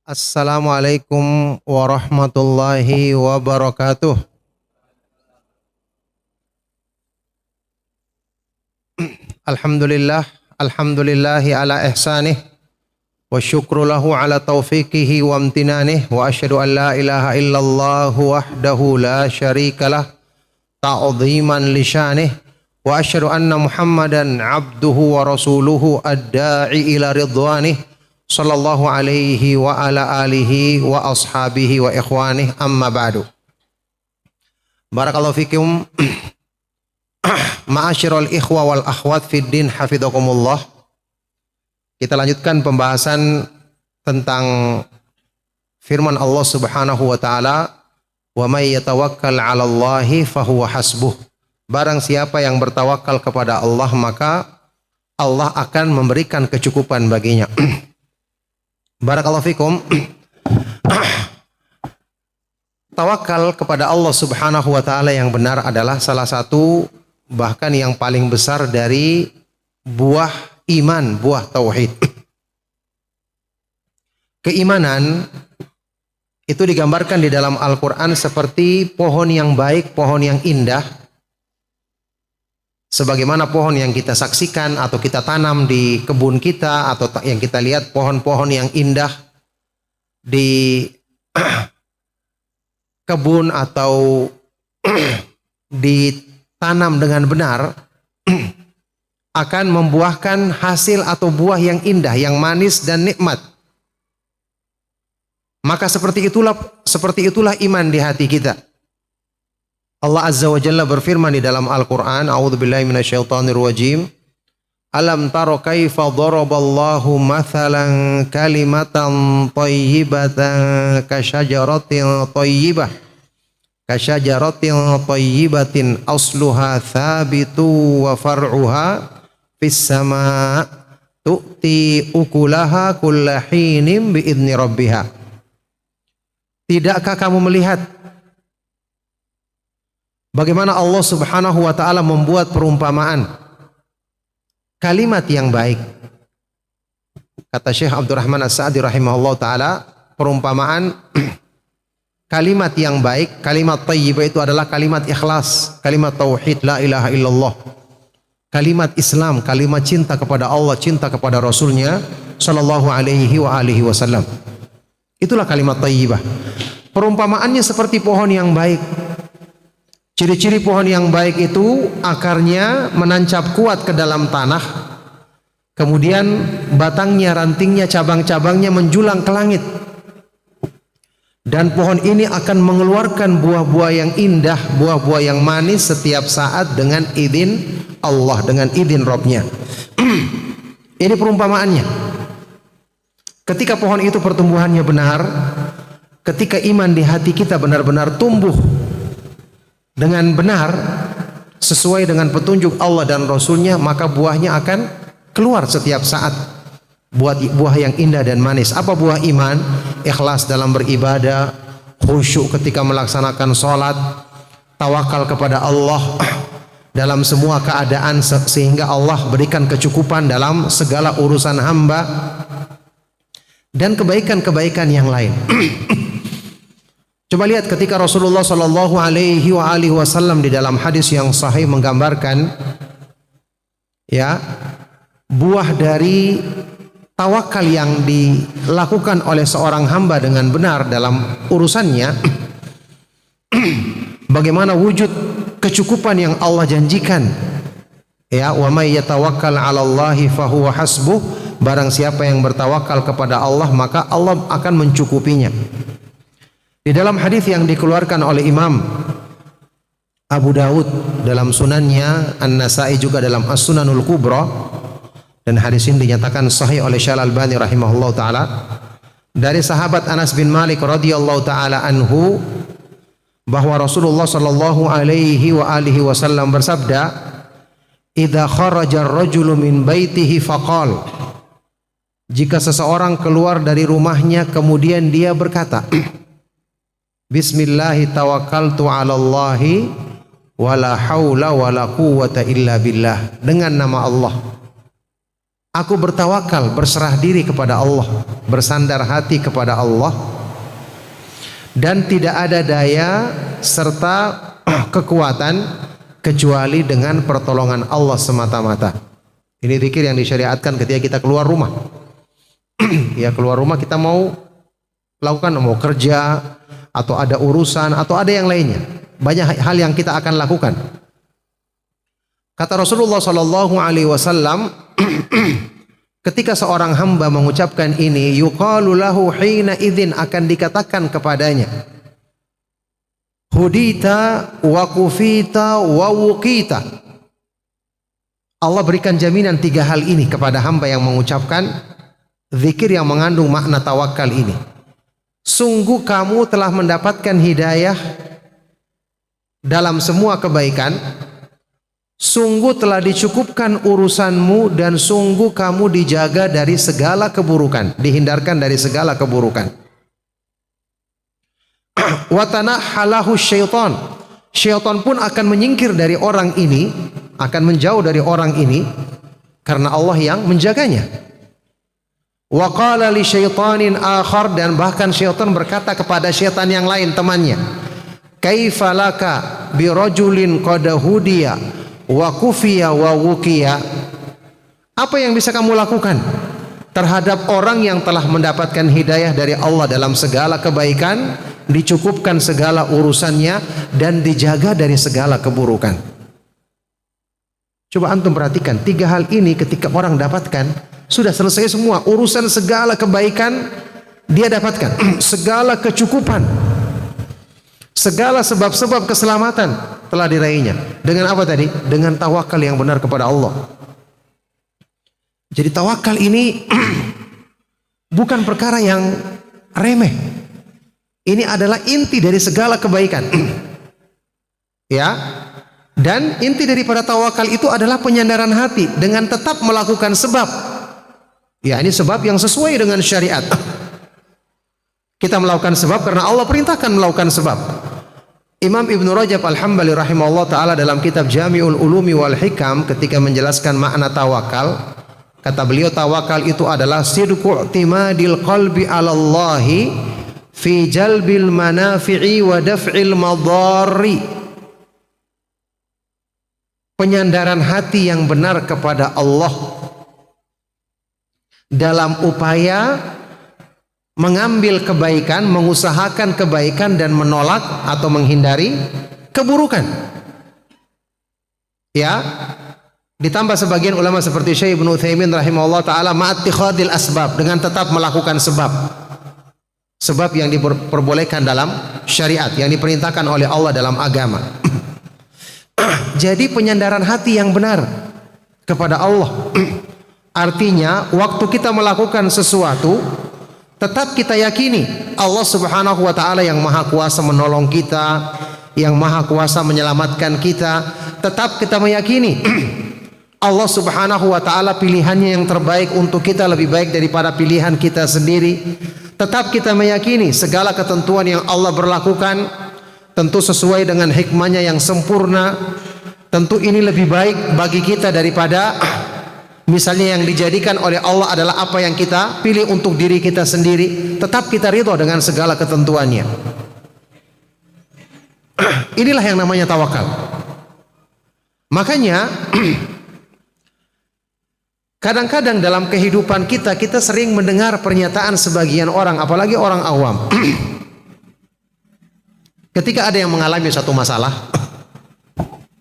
Assalamualaikum warahmatullahi wabarakatuh. Alhamdulillahi ala ihsanih wa syukru lahu ala taufiqihi wa amtinanih wa asyhadu an la ilaha illallah wahdahu la syarikalah ta'dhiman li syanih wa asyhadu anna Muhammadan abduhu wa rasuluhu ad-da'i ila ridwanih sallallahu alaihi wa ala alihi wa ashabihi wa ikhwanih, amma ba'du. Barakallahu fikum. Ma'asyiral ikhwa wal akhwat fid din, hafidhakumullah. Kita lanjutkan pembahasan tentang firman Allah Subhanahu wa taala, "Wa may yatawakkal 'alallahi fahuwa hasbuh." Barang siapa yang bertawakal kepada Allah, maka Allah akan memberikan kecukupan baginya. Barakallahu fikum. Tawakal kepada Allah Subhanahu wa taala yang benar adalah salah satu, bahkan yang paling besar dari buah iman, buah tauhid. Keimanan itu digambarkan di dalam Al-Quran seperti pohon yang baik, pohon yang indah. Sebagaimana pohon yang kita saksikan atau kita tanam di kebun kita, atau yang kita lihat pohon-pohon yang indah di kebun atau ditanam dengan benar, akan membuahkan hasil atau buah yang indah, yang manis dan nikmat. Maka seperti itulah iman di hati kita. Allah Azza wa Jalla berfirman di dalam Al-Quran, a'udzubillahi minasyaitonir rajim, alam taro kaifa daraballahu mathalan kalimatan thayyibatan kasyajaratin thayyibah thayyibatin asluha thabitu wa far'uha fis sama' tu'ti ukulaha kulla hinin bi'idni rabbiha. Tidakkah kamu melihat bagaimana Allah Subhanahu wa taala membuat perumpamaan kalimat yang baik? Kata Syekh Abdurrahman As-Sa'di rahimahullah taala, perumpamaan kalimat yang baik, kalimat thayyibah itu adalah kalimat ikhlas, kalimat tauhid la ilaha illallah, kalimat Islam, kalimat cinta kepada Allah, cinta kepada Rasulnya sallallahu alaihi wa alihi wasallam. Itulah kalimat thayyibah. Perumpamaannya seperti pohon yang baik. Ciri-ciri pohon yang baik itu akarnya menancap kuat ke dalam tanah, kemudian batangnya, rantingnya, cabang-cabangnya menjulang ke langit. Dan pohon ini akan mengeluarkan buah-buah yang indah, buah-buah yang manis setiap saat dengan izin Allah, dengan izin Rabbnya. Ini perumpamaannya. Ketika pohon itu pertumbuhannya benar, ketika iman di hati kita benar-benar tumbuh dengan benar sesuai dengan petunjuk Allah dan Rasulnya, maka buahnya akan keluar setiap saat, buah yang indah dan manis. Apa buah iman? Ikhlas dalam beribadah, khusyuk ketika melaksanakan sholat, tawakal kepada Allah dalam semua keadaan sehingga Allah berikan kecukupan dalam segala urusan hamba, dan kebaikan-kebaikan yang lain. Coba lihat ketika Rasulullah sallallahu alaihi wasallam di dalam hadis yang sahih menggambarkan ya, buah dari tawakal yang dilakukan oleh seorang hamba dengan benar dalam urusannya, bagaimana wujud kecukupan yang Allah janjikan. Ya, wa may yatawakkal 'alallahi fahuwa hasbuh. Barang siapa yang bertawakal kepada Allah, maka Allah akan mencukupinya. Di dalam hadis yang dikeluarkan oleh Imam Abu Dawud dalam sunannya, An-Nasai juga dalam As-Sunanul Kubra, dan hadis ini dinyatakan sahih oleh Syekh Al-Albani rahimahullah taala, dari sahabat Anas bin Malik radhiyallahu taala anhu, bahwa Rasulullah sallallahu alaihi wasallam bersabda, "Idza kharaja ar-rajulu min baitihi faqala," jika seseorang keluar dari rumahnya kemudian dia berkata, "Bismillahi tawakkaltu 'alallahi wala haula wala quwwata illa billah." Dengan nama Allah Aku bertawakal, berserah diri kepada Allah, bersandar hati kepada Allah, dan tidak ada daya serta kekuatan kecuali dengan pertolongan Allah semata-mata. Ini zikir yang disyariatkan ketika kita keluar rumah. Ya, keluar rumah kita mau kerja atau ada urusan atau ada yang lainnya. Banyak hal yang kita akan lakukan. Kata Rasulullah sallallahu alaihi wasallam, ketika seorang hamba mengucapkan ini, yuqalu lahu hina idzin, akan dikatakan kepadanya, hudita wa kufita wa wuqita. Allah berikan jaminan 3 hal ini kepada hamba yang mengucapkan zikir yang mengandung makna tawakal ini. Sungguh kamu telah mendapatkan hidayah dalam semua kebaikan, sungguh telah dicukupkan urusanmu, dan sungguh kamu dijaga dari segala keburukan, dihindarkan dari segala keburukan. Wa tanahhalahu syaitan, syaitan pun akan menyingkir dari orang ini, akan menjauh dari orang ini karena Allah yang menjaganya. Wa qala li syaitanin akhar, dan bahkan syaitan berkata kepada syaitan yang lain, temannya, kaifa laka bi rajulin qad hudiya wa kufiya wa wuqiya. Apa yang bisa kamu lakukan terhadap orang yang telah mendapatkan hidayah dari Allah dalam segala kebaikan, dicukupkan segala urusannya, dan dijaga dari segala keburukan. Coba antum perhatikan 3 hal ini, ketika orang dapatkan, sudah selesai semua urusan, segala kebaikan dia dapatkan, segala kecukupan, segala sebab-sebab keselamatan telah diraihnya. Dengan apa tadi? Dengan tawakal yang benar kepada Allah. Jadi tawakal ini bukan perkara yang remeh. Ini adalah inti dari segala kebaikan. Ya. Dan inti daripada tawakal itu adalah penyandaran hati dengan tetap melakukan sebab. Ya, ini sebab yang sesuai dengan syariat. Kita melakukan sebab karena Allah perintahkan melakukan sebab. Imam Ibn Rajab Al-Hambali rahimahullah ta'ala dalam kitab Jami'ul Ulumi wal Hikam, ketika menjelaskan makna tawakal, kata beliau, tawakal itu adalah sidqu i'timadil qalbi 'ala Allahi fi jalbil manafi'i wa daf'il madarri. Penyandaran hati yang benar kepada Allah dalam upaya mengambil kebaikan, mengusahakan kebaikan, dan menolak atau menghindari keburukan. Ya, ditambah sebagian ulama seperti Syekh Ibnu Utsaimin rahimahullah taala, ma'attikhadil asbab, dengan tetap melakukan sebab. Sebab yang diperbolehkan dalam syariat, yang diperintahkan oleh Allah dalam agama. Jadi penyandaran hati yang benar kepada Allah artinya waktu kita melakukan sesuatu, tetap kita yakini Allah subhanahu wa ta'ala yang maha kuasa menolong kita, yang maha kuasa menyelamatkan kita. Tetap kita meyakini Allah subhanahu wa ta'ala pilihannya yang terbaik untuk kita, lebih baik daripada pilihan kita sendiri. Tetap kita meyakini segala ketentuan yang Allah berlakukan tentu sesuai dengan hikmahnya yang sempurna. Tentu ini lebih baik bagi kita daripada misalnya yang dijadikan oleh Allah adalah apa yang kita pilih untuk diri kita sendiri. Tetap kita ridho dengan segala ketentuannya. Inilah yang namanya tawakal. Makanya kadang-kadang dalam kehidupan kita, kita sering mendengar pernyataan sebagian orang, apalagi orang awam. Ketika ada yang mengalami satu masalah,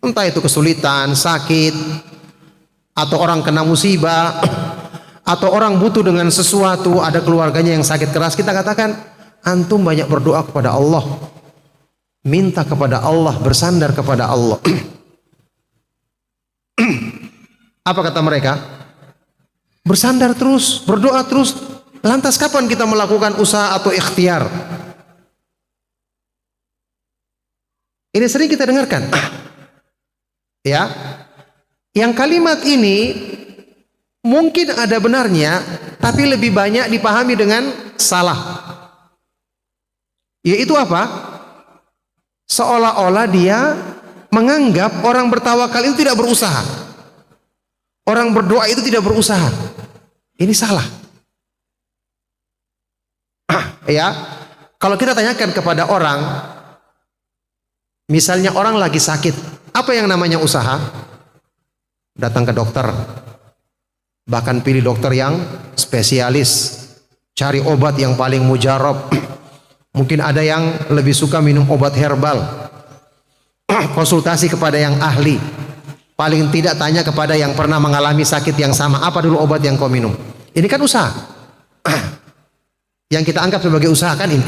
entah itu kesulitan, sakit, atau orang kena musibah, atau orang butuh dengan sesuatu, ada keluarganya yang sakit keras, kita katakan, antum banyak berdoa kepada Allah, minta kepada Allah, bersandar kepada Allah. Apa kata mereka? Bersandar terus, berdoa terus. Lantas kapan kita melakukan usaha atau ikhtiar? Ini sering kita dengarkan. Ya, yang kalimat ini mungkin ada benarnya, tapi lebih banyak dipahami dengan salah. Yaitu apa? Seolah-olah dia menganggap orang bertawakal itu tidak berusaha, orang berdoa itu tidak berusaha. Ini salah. Ya, kalau kita tanyakan kepada orang, misalnya orang lagi sakit, apa yang namanya usaha? Datang ke dokter, bahkan pilih dokter yang spesialis, cari obat yang paling mujarab. Mungkin ada yang lebih suka minum obat herbal, konsultasi kepada yang ahli. Paling tidak tanya kepada yang pernah mengalami sakit yang sama, apa dulu obat yang kau minum. Ini kan usaha. Yang kita anggap sebagai usaha kan ini.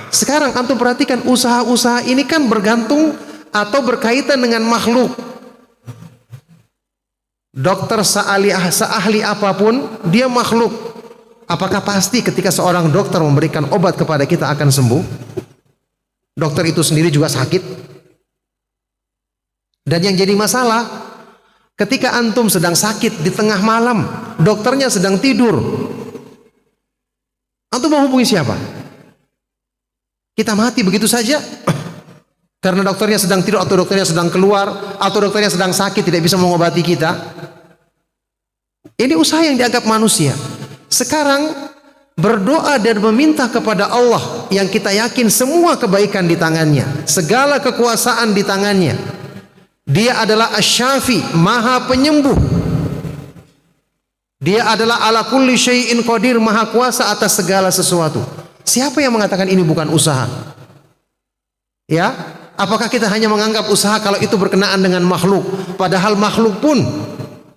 Sekarang antum perhatikan, usaha-usaha ini kan bergantung atau berkaitan dengan makhluk. Dokter seahli apapun, dia makhluk. Apakah pasti ketika seorang dokter memberikan obat kepada kita akan sembuh? Dokter itu sendiri juga sakit. Dan yang jadi masalah, ketika antum sedang sakit di tengah malam, dokternya sedang tidur, antum mau hubungi siapa? Kita mati begitu saja karena dokternya sedang tidur, atau dokternya sedang keluar, atau dokternya sedang sakit tidak bisa mengobati kita. Ini usaha yang dianggap manusia. Sekarang berdoa dan meminta kepada Allah yang kita yakin semua kebaikan di tangannya, segala kekuasaan di tangannya. Dia adalah Asy-Syafi, Maha Penyembuh. Dia adalah ala kulli syai'in qadir, Maha Kuasa atas segala sesuatu. Siapa yang mengatakan ini bukan usaha? Ya, apakah kita hanya menganggap usaha kalau itu berkenaan dengan makhluk? Padahal makhluk pun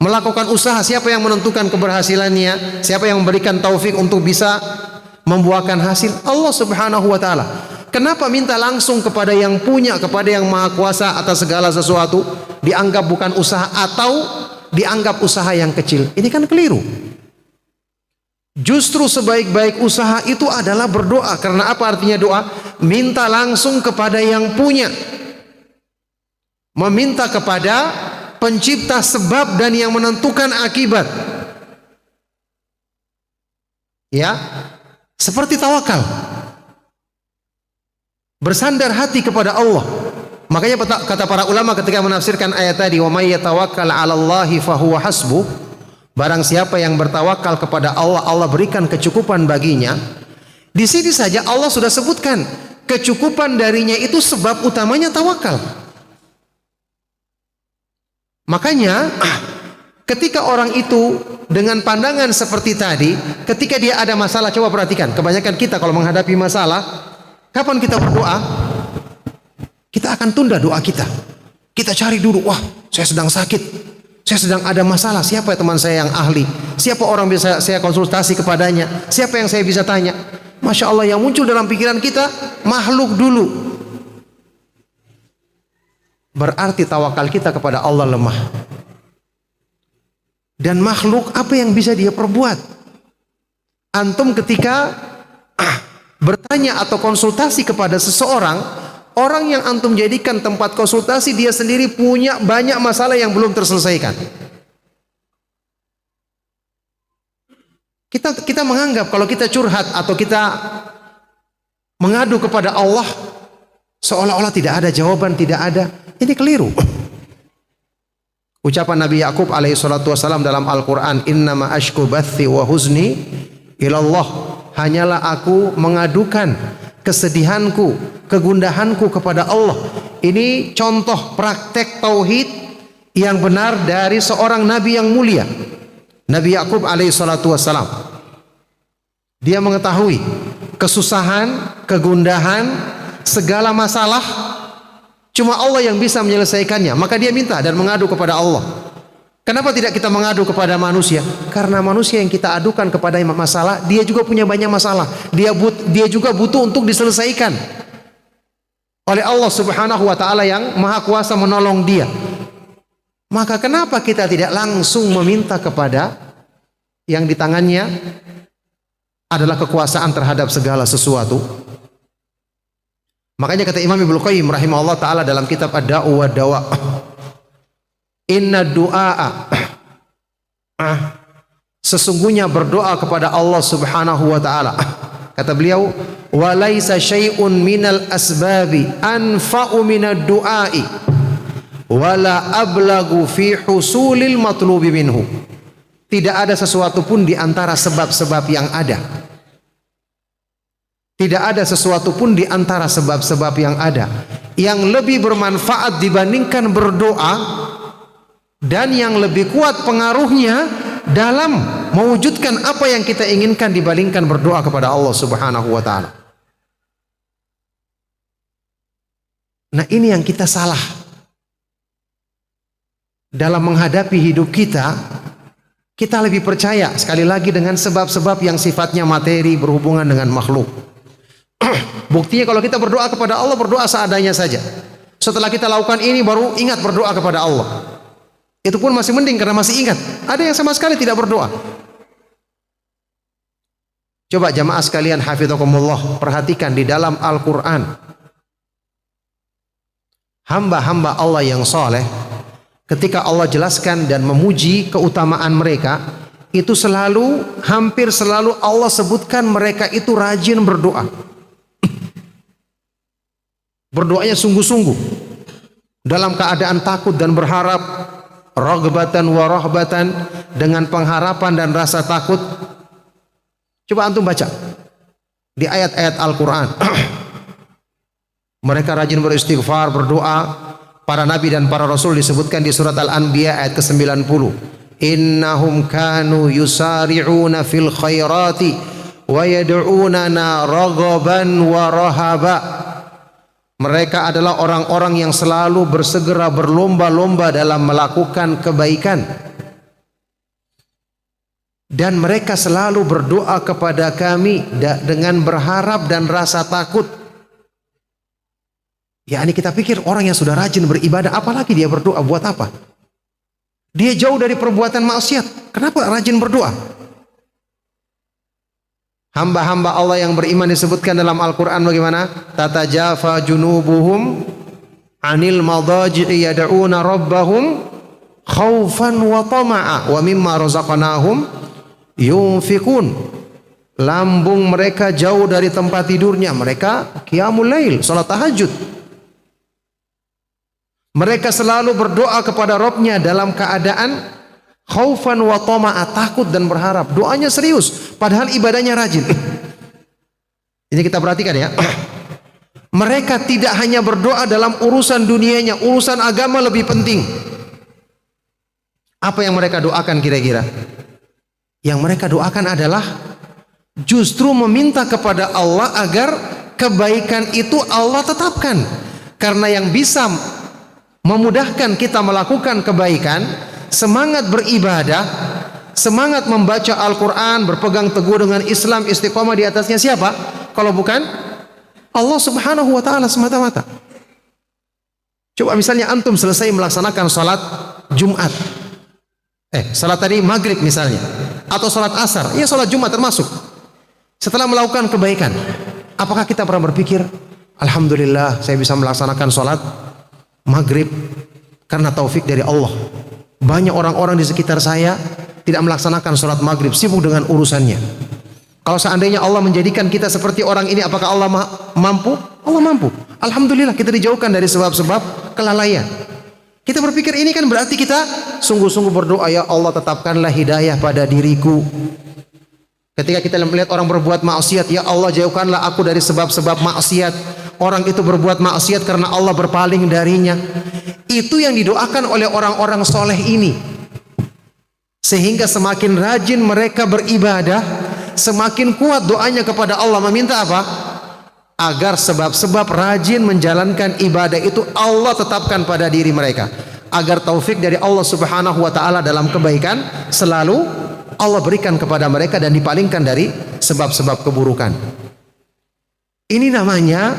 melakukan usaha. Siapa yang menentukan keberhasilannya? Siapa yang memberikan taufik untuk bisa membuahkan hasil? Allah Subhanahu wa taala. Kenapa minta langsung kepada yang punya, kepada yang maha kuasa atas segala sesuatu? Dianggap bukan usaha atau dianggap usaha yang kecil. Ini kan keliru. Justru sebaik-baik usaha itu adalah berdoa. Karena apa artinya doa? Minta langsung kepada yang punya. Meminta kepada pencipta sebab dan yang menentukan akibat. Ya, seperti tawakal. Bersandar hati kepada Allah. Makanya kata para ulama ketika menafsirkan ayat tadi, wa may yatawakkal 'alallahi fahuwa hasbuh, barang siapa yang bertawakal kepada Allah, Allah berikan kecukupan baginya. Di sini saja Allah sudah sebutkan kecukupan darinya itu sebab utamanya tawakal. Makanya ketika orang itu dengan pandangan seperti tadi, ketika dia ada masalah, coba perhatikan, kebanyakan kita kalau menghadapi masalah, kapan kita berdoa? Kita akan tunda doa kita. Kita cari dulu, wah saya sedang sakit, saya sedang ada masalah, siapa teman saya yang ahli, siapa orang bisa saya konsultasi kepadanya, siapa yang saya bisa tanya. Masya Allah, yang muncul dalam pikiran kita makhluk dulu. Berarti tawakal kita kepada Allah lemah. Dan makhluk apa yang bisa dia perbuat? Antum ketika bertanya atau konsultasi kepada seseorang, orang yang antum jadikan tempat konsultasi, dia sendiri punya banyak masalah yang belum terselesaikan. Kita menganggap kalau kita curhat atau kita mengadu kepada Allah, seolah-olah tidak ada jawaban, tidak ada. Ini keliru. Ucapan Nabi Yakub alaihi salatu wasalam dalam Al-Quran, innama ashku bathi wa huzni ilallah, hanyalah aku mengadukan kesedihanku, kegundahanku kepada Allah. Ini contoh praktek tauhid yang benar dari seorang nabi yang mulia, Nabi Yakub alaihi salatu wassalam. Dia mengetahui kesusahan, kegundahan, segala masalah cuma Allah yang bisa menyelesaikannya. Maka dia minta dan mengadu kepada Allah. Kenapa tidak kita mengadu kepada manusia? Karena manusia yang kita adukan kepada masalah, dia juga punya banyak masalah. Dia juga butuh untuk diselesaikan oleh Allah Subhanahu wa taala yang maha kuasa menolong dia. Maka kenapa kita tidak langsung meminta kepada yang di tangannya adalah kekuasaan terhadap segala sesuatu? Makanya kata Imam Ibnu Qayyim rahimahullah taala dalam kitab Ad-Da'u wa Dawa, inna du'a, sesungguhnya berdoa kepada Allah Subhanahu wa taala, kata beliau, wa laisa syai'un minal asbabi anfa'u minad du'ai wala ablagu fi husulil matlubi minhu. Tidak ada sesuatu pun di antara sebab-sebab yang ada. Tidak ada sesuatu pun di antara sebab-sebab yang ada yang lebih bermanfaat dibandingkan berdoa, dan yang lebih kuat pengaruhnya dalam mewujudkan apa yang kita inginkan dibandingkan berdoa kepada Allah Subhanahu wa taala. Nah, ini yang kita salah dalam menghadapi hidup kita. Kita lebih percaya sekali lagi dengan sebab-sebab yang sifatnya materi, berhubungan dengan makhluk. Buktinya kalau kita berdoa kepada Allah, berdoa seadanya saja. Setelah kita lakukan ini baru ingat berdoa kepada Allah. Itu pun masih mending karena masih ingat. Ada yang sama sekali tidak berdoa. Coba jamaah sekalian hafizakumullah, perhatikan di dalam Al-Quran. Hamba-hamba Allah yang soleh, ketika Allah jelaskan dan memuji keutamaan mereka, itu selalu, hampir selalu Allah sebutkan mereka itu rajin berdoa. Berdoanya sungguh-sungguh, dalam keadaan takut dan berharap, raghbatan wa rahbatan, dengan pengharapan dan rasa takut. Coba antum baca di ayat-ayat Al-Quran. Mereka rajin beristighfar, berdoa. Para nabi dan para rasul disebutkan di surat Al-Anbiya ayat ke-90. Innahum kanu yusari'una fil khairati wa yad'unana raghaban wa rahaba. Mereka adalah orang-orang yang selalu bersegera berlomba-lomba dalam melakukan kebaikan, dan mereka selalu berdoa kepada kami dengan berharap dan rasa takut. Ya, ini kita pikir orang yang sudah rajin beribadah, apalagi dia berdoa buat apa? Dia jauh dari perbuatan maksiat, kenapa rajin berdoa? Hamba-hamba Allah yang beriman disebutkan dalam Al-Quran bagaimana? Tatajafa junubuhum anil madaji'i yad'una rabbahum khawfan wa tama'a wa mimma razaqnahum yunfikun. Lambung mereka jauh dari tempat tidurnya, mereka qiyamul lail, salat tahajud. Mereka selalu berdoa kepada Rabbnya dalam keadaan khaufan wa tama'a, takut dan berharap. Doanya serius, padahal ibadahnya rajin. Ini kita perhatikan ya. Mereka tidak hanya berdoa dalam urusan dunianya, urusan agama lebih penting. Apa yang mereka doakan kira-kira? Yang mereka doakan adalah justru meminta kepada Allah agar kebaikan itu Allah tetapkan. Karena yang bisa memudahkan kita melakukan kebaikan, semangat beribadah, semangat membaca Al-Quran, berpegang teguh dengan Islam, istiqomah di atasnya siapa? Kalau bukan Allah Subhanahu wa ta'ala semata-mata. Coba misalnya antum selesai melaksanakan salat Jumat, salat tadi maghrib misalnya, atau salat asar, ya salat Jumat termasuk. Setelah melakukan kebaikan, apakah kita pernah berpikir, alhamdulillah saya bisa melaksanakan salat maghrib karena taufik dari Allah. Banyak orang-orang di sekitar saya tidak melaksanakan sholat maghrib, sibuk dengan urusannya. Kalau seandainya Allah menjadikan kita seperti orang ini, apakah Allah mampu? Allah mampu. Alhamdulillah kita dijauhkan dari sebab-sebab kelalaian. Kita berpikir ini kan berarti kita sungguh-sungguh berdoa, ya Allah tetapkanlah hidayah pada diriku. Ketika kita melihat orang berbuat maksiat, ya Allah jauhkanlah aku dari sebab-sebab maksiat. Orang itu berbuat maksiat karena Allah berpaling darinya. Itu yang didoakan oleh orang-orang soleh ini. Sehingga semakin rajin mereka beribadah, semakin kuat doanya kepada Allah, meminta apa? Agar sebab-sebab rajin menjalankan ibadah itu Allah tetapkan pada diri mereka, agar taufik dari Allah Subhanahu wa ta'ala dalam kebaikan selalu Allah berikan kepada mereka dan dipalingkan dari sebab-sebab keburukan. Ini namanya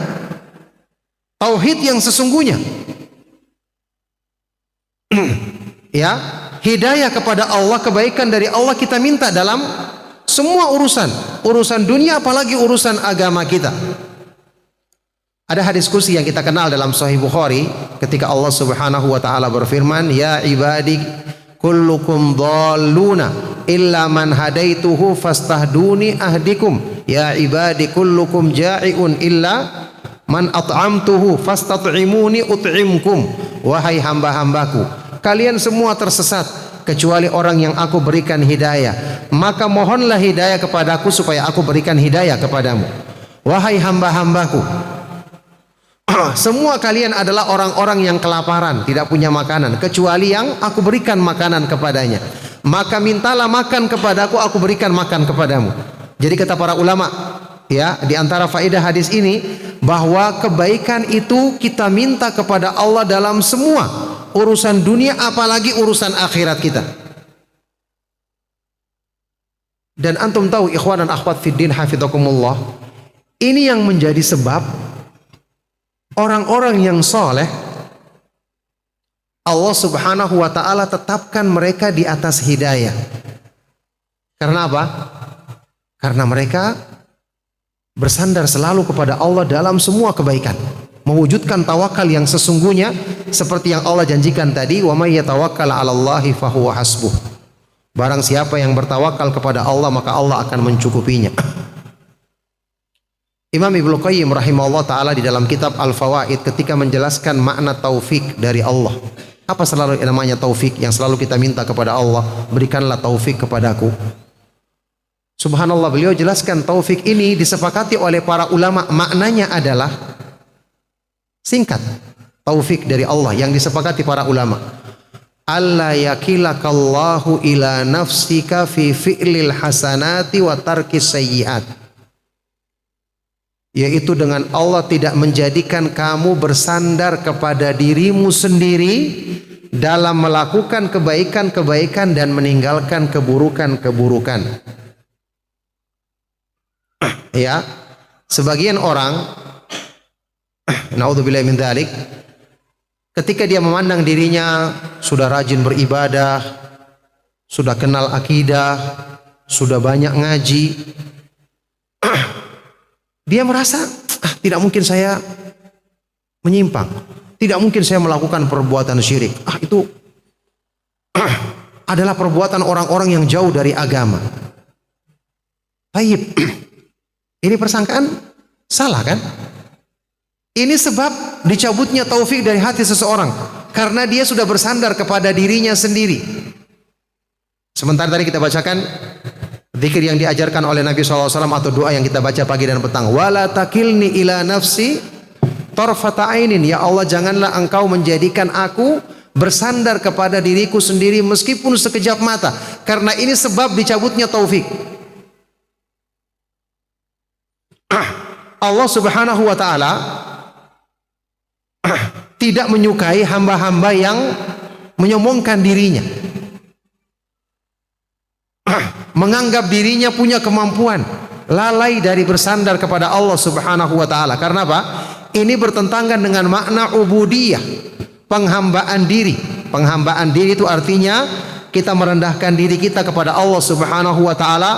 tauhid yang sesungguhnya. Ya, hidayah kepada Allah, kebaikan dari Allah kita minta dalam semua urusan dunia, apalagi urusan agama kita. Ada hadis kursi yang kita kenal dalam Sahih Bukhari ketika Allah Subhanahu wa ta'ala berfirman, ya ibadi kullukum dhalluna illa man hadaituhu fastahduni ahdikum, ya ibadi kullukum ja'iun illa man at'amtuhu fastat'imuni ut'imkum. Wahai hamba-hambaku, kalian semua tersesat kecuali orang yang aku berikan hidayah. Maka mohonlah hidayah kepadaku supaya aku berikan hidayah kepadamu. Wahai hamba-hambaku, semua kalian adalah orang-orang yang kelaparan, tidak punya makanan, kecuali yang aku berikan makanan kepadanya. Maka mintalah makan kepadaku, aku berikan makan kepadamu. Jadi kata para ulama, ya, di antara faedah hadis ini bahwa kebaikan itu kita minta kepada Allah dalam semua urusan dunia, apalagi urusan akhirat kita. Dan antum tahu ikhwan dan akhwat fiddin hafizakumullah, ini yang menjadi sebab orang-orang yang soleh Allah subhanahu wa ta'ala tetapkan mereka di atas hidayah. Karena apa? Karena mereka bersandar selalu kepada Allah dalam semua kebaikan, mewujudkan tawakal yang sesungguhnya seperti yang Allah janjikan tadi, wa may yatawakkal 'alallahi fahuwa hasbuh. Barang siapa yang bertawakal kepada Allah, maka Allah akan mencukupinya. Imam Ibnu Qayyim rahimahullah taala di dalam kitab Al-Fawaid ketika menjelaskan makna taufik dari Allah. Apa selalu namanya taufik yang selalu kita minta kepada Allah, berikanlah taufik kepadaku. Subhanallah, beliau jelaskan taufik ini disepakati oleh para ulama, maknanya adalah singkat. Taufik dari Allah yang disepakati para ulama, alla yakilakallahu ila nafsika fi fi'lil hasanati wa tarkis sayyiat, yaitu dengan Allah tidak menjadikan kamu bersandar kepada dirimu sendiri dalam melakukan kebaikan-kebaikan dan meninggalkan keburukan-keburukan. Ya, sebagian orang naudzubillahi min dzalik, ketika dia memandang dirinya sudah rajin beribadah, sudah kenal akidah, sudah banyak ngaji, dia merasa tidak mungkin saya menyimpang, tidak mungkin saya melakukan perbuatan syirik. Itu adalah perbuatan orang-orang yang jauh dari agama. Taib. Ini persangkaan salah kan? Ini sebab dicabutnya taufik dari hati seseorang karena dia sudah bersandar kepada dirinya sendiri. Sementara tadi kita bacakan zikir yang diajarkan oleh Nabi SAW atau doa yang kita baca pagi dan petang. Wala takilni ila nafsi tarfata ainin. Ya Allah, janganlah engkau menjadikan aku bersandar kepada diriku sendiri meskipun sekejap mata. Karena ini sebab dicabutnya taufik. Allah subhanahu wa ta'ala tidak menyukai hamba-hamba yang menyombongkan dirinya, menganggap dirinya punya kemampuan, lalai dari bersandar kepada Allah subhanahu wa ta'ala. Karena apa? Ini bertentangan dengan makna ubudiyah, penghambaan diri. Penghambaan diri itu artinya kita merendahkan diri kita kepada Allah subhanahu wa ta'ala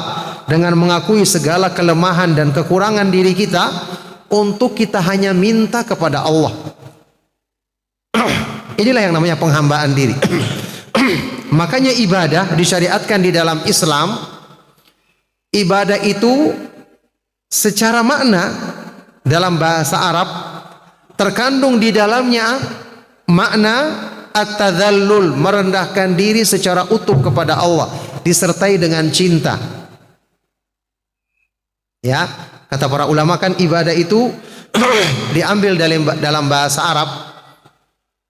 dengan mengakui segala kelemahan dan kekurangan diri kita untuk kita hanya minta kepada Allah. Inilah yang namanya penghambaan diri. Makanya ibadah disyariatkan di dalam Islam. Ibadah itu secara makna dalam bahasa Arab terkandung di dalamnya makna at-tadhallul, merendahkan diri secara utuh kepada Allah disertai dengan cinta. Ya, kata para ulama kan ibadah itu diambil dalam bahasa Arab.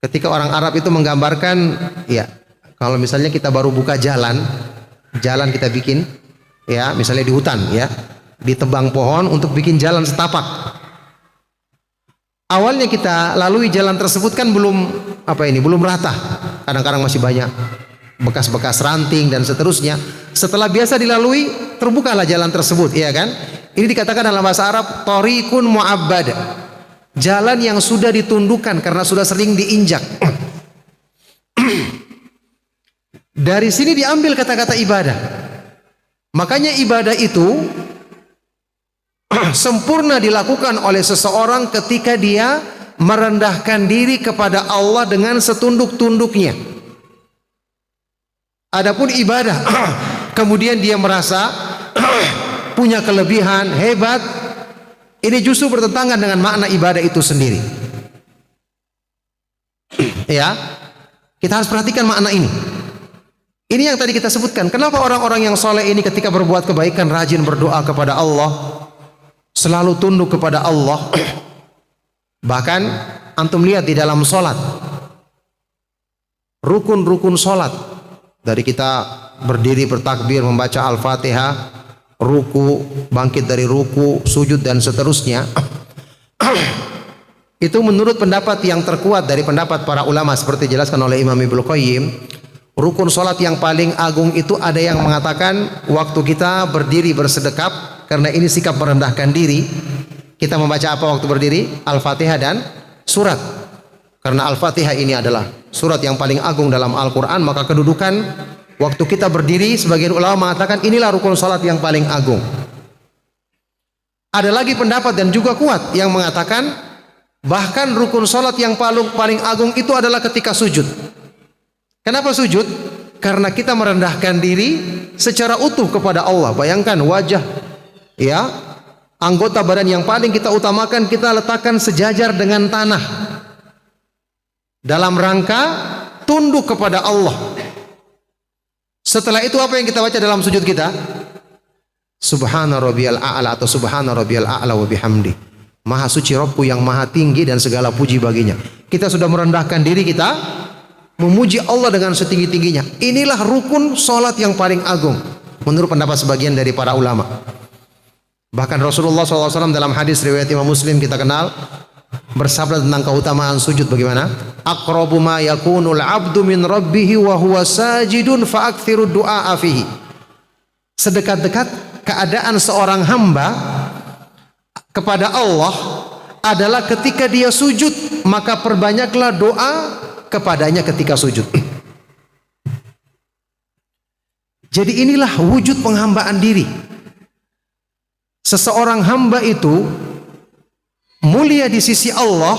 Ketika orang Arab itu menggambarkan, ya, kalau misalnya kita baru buka jalan kita bikin, ya, misalnya di hutan, ya, ditebang pohon untuk bikin jalan setapak. Awalnya kita lalui jalan tersebut kan belum rata. Kadang-kadang masih banyak bekas-bekas ranting dan seterusnya. Setelah biasa dilalui, terbukalah jalan tersebut, ya kan? Ini dikatakan dalam bahasa Arab thariqun mu'abbad, jalan yang sudah ditundukkan karena sudah sering diinjak. Dari sini diambil kata-kata ibadah. Makanya ibadah itu sempurna dilakukan oleh seseorang ketika dia merendahkan diri kepada Allah dengan setunduk-tunduknya. Adapun ibadah kemudian dia merasa punya kelebihan, hebat, ini justru bertentangan dengan makna ibadah itu sendiri. Ya, kita harus perhatikan makna ini. Ini yang tadi kita sebutkan. Kenapa orang-orang yang soleh ini ketika berbuat kebaikan rajin berdoa kepada Allah, selalu tunduk kepada Allah. Bahkan antum lihat di dalam solat, rukun-rukun solat, dari kita berdiri bertakbir membaca Al-Fatihah, ruku, bangkit dari ruku, sujud dan seterusnya. Itu menurut pendapat yang terkuat dari pendapat para ulama seperti dijelaskan oleh Imam Ibnu Qayyim, rukun solat yang paling agung itu ada yang mengatakan waktu kita berdiri bersedekap, karena ini sikap merendahkan diri. Kita membaca apa waktu berdiri? Al-Fatihah dan surat. Karena Al-Fatihah ini adalah surat yang paling agung dalam Al-Quran, maka kedudukan waktu kita berdiri, sebagian ulama mengatakan inilah rukun salat yang paling agung. Ada lagi pendapat dan juga kuat yang mengatakan bahkan rukun salat yang paling agung itu adalah ketika sujud. Kenapa sujud? Karena kita merendahkan diri secara utuh kepada Allah. Bayangkan wajah, ya, anggota badan yang paling kita utamakan kita letakkan sejajar dengan tanah dalam rangka tunduk kepada Allah. Setelah itu apa yang kita baca dalam sujud kita? Subhana rabbiyal a'la atau subhana rabbiyal a'la wa bihamdi. Maha suci Rabbku yang maha tinggi dan segala puji baginya. Kita sudah merendahkan diri kita, memuji Allah dengan setinggi-tingginya. Inilah rukun salat yang paling agung menurut pendapat sebagian dari para ulama. Bahkan Rasulullah SAW dalam hadis riwayat Imam Muslim kita kenal bersabda tentang keutamaan sujud bagaimana? Aqrabu ma yakunul 'abdu min rabbih wa huwa sajidun fa aktsiru du'a fihi. Sedekat-dekat keadaan seorang hamba kepada Allah adalah ketika dia sujud, maka perbanyaklah doa kepadanya ketika sujud. Jadi inilah wujud penghambaan diri. Seseorang hamba itu mulia di sisi Allah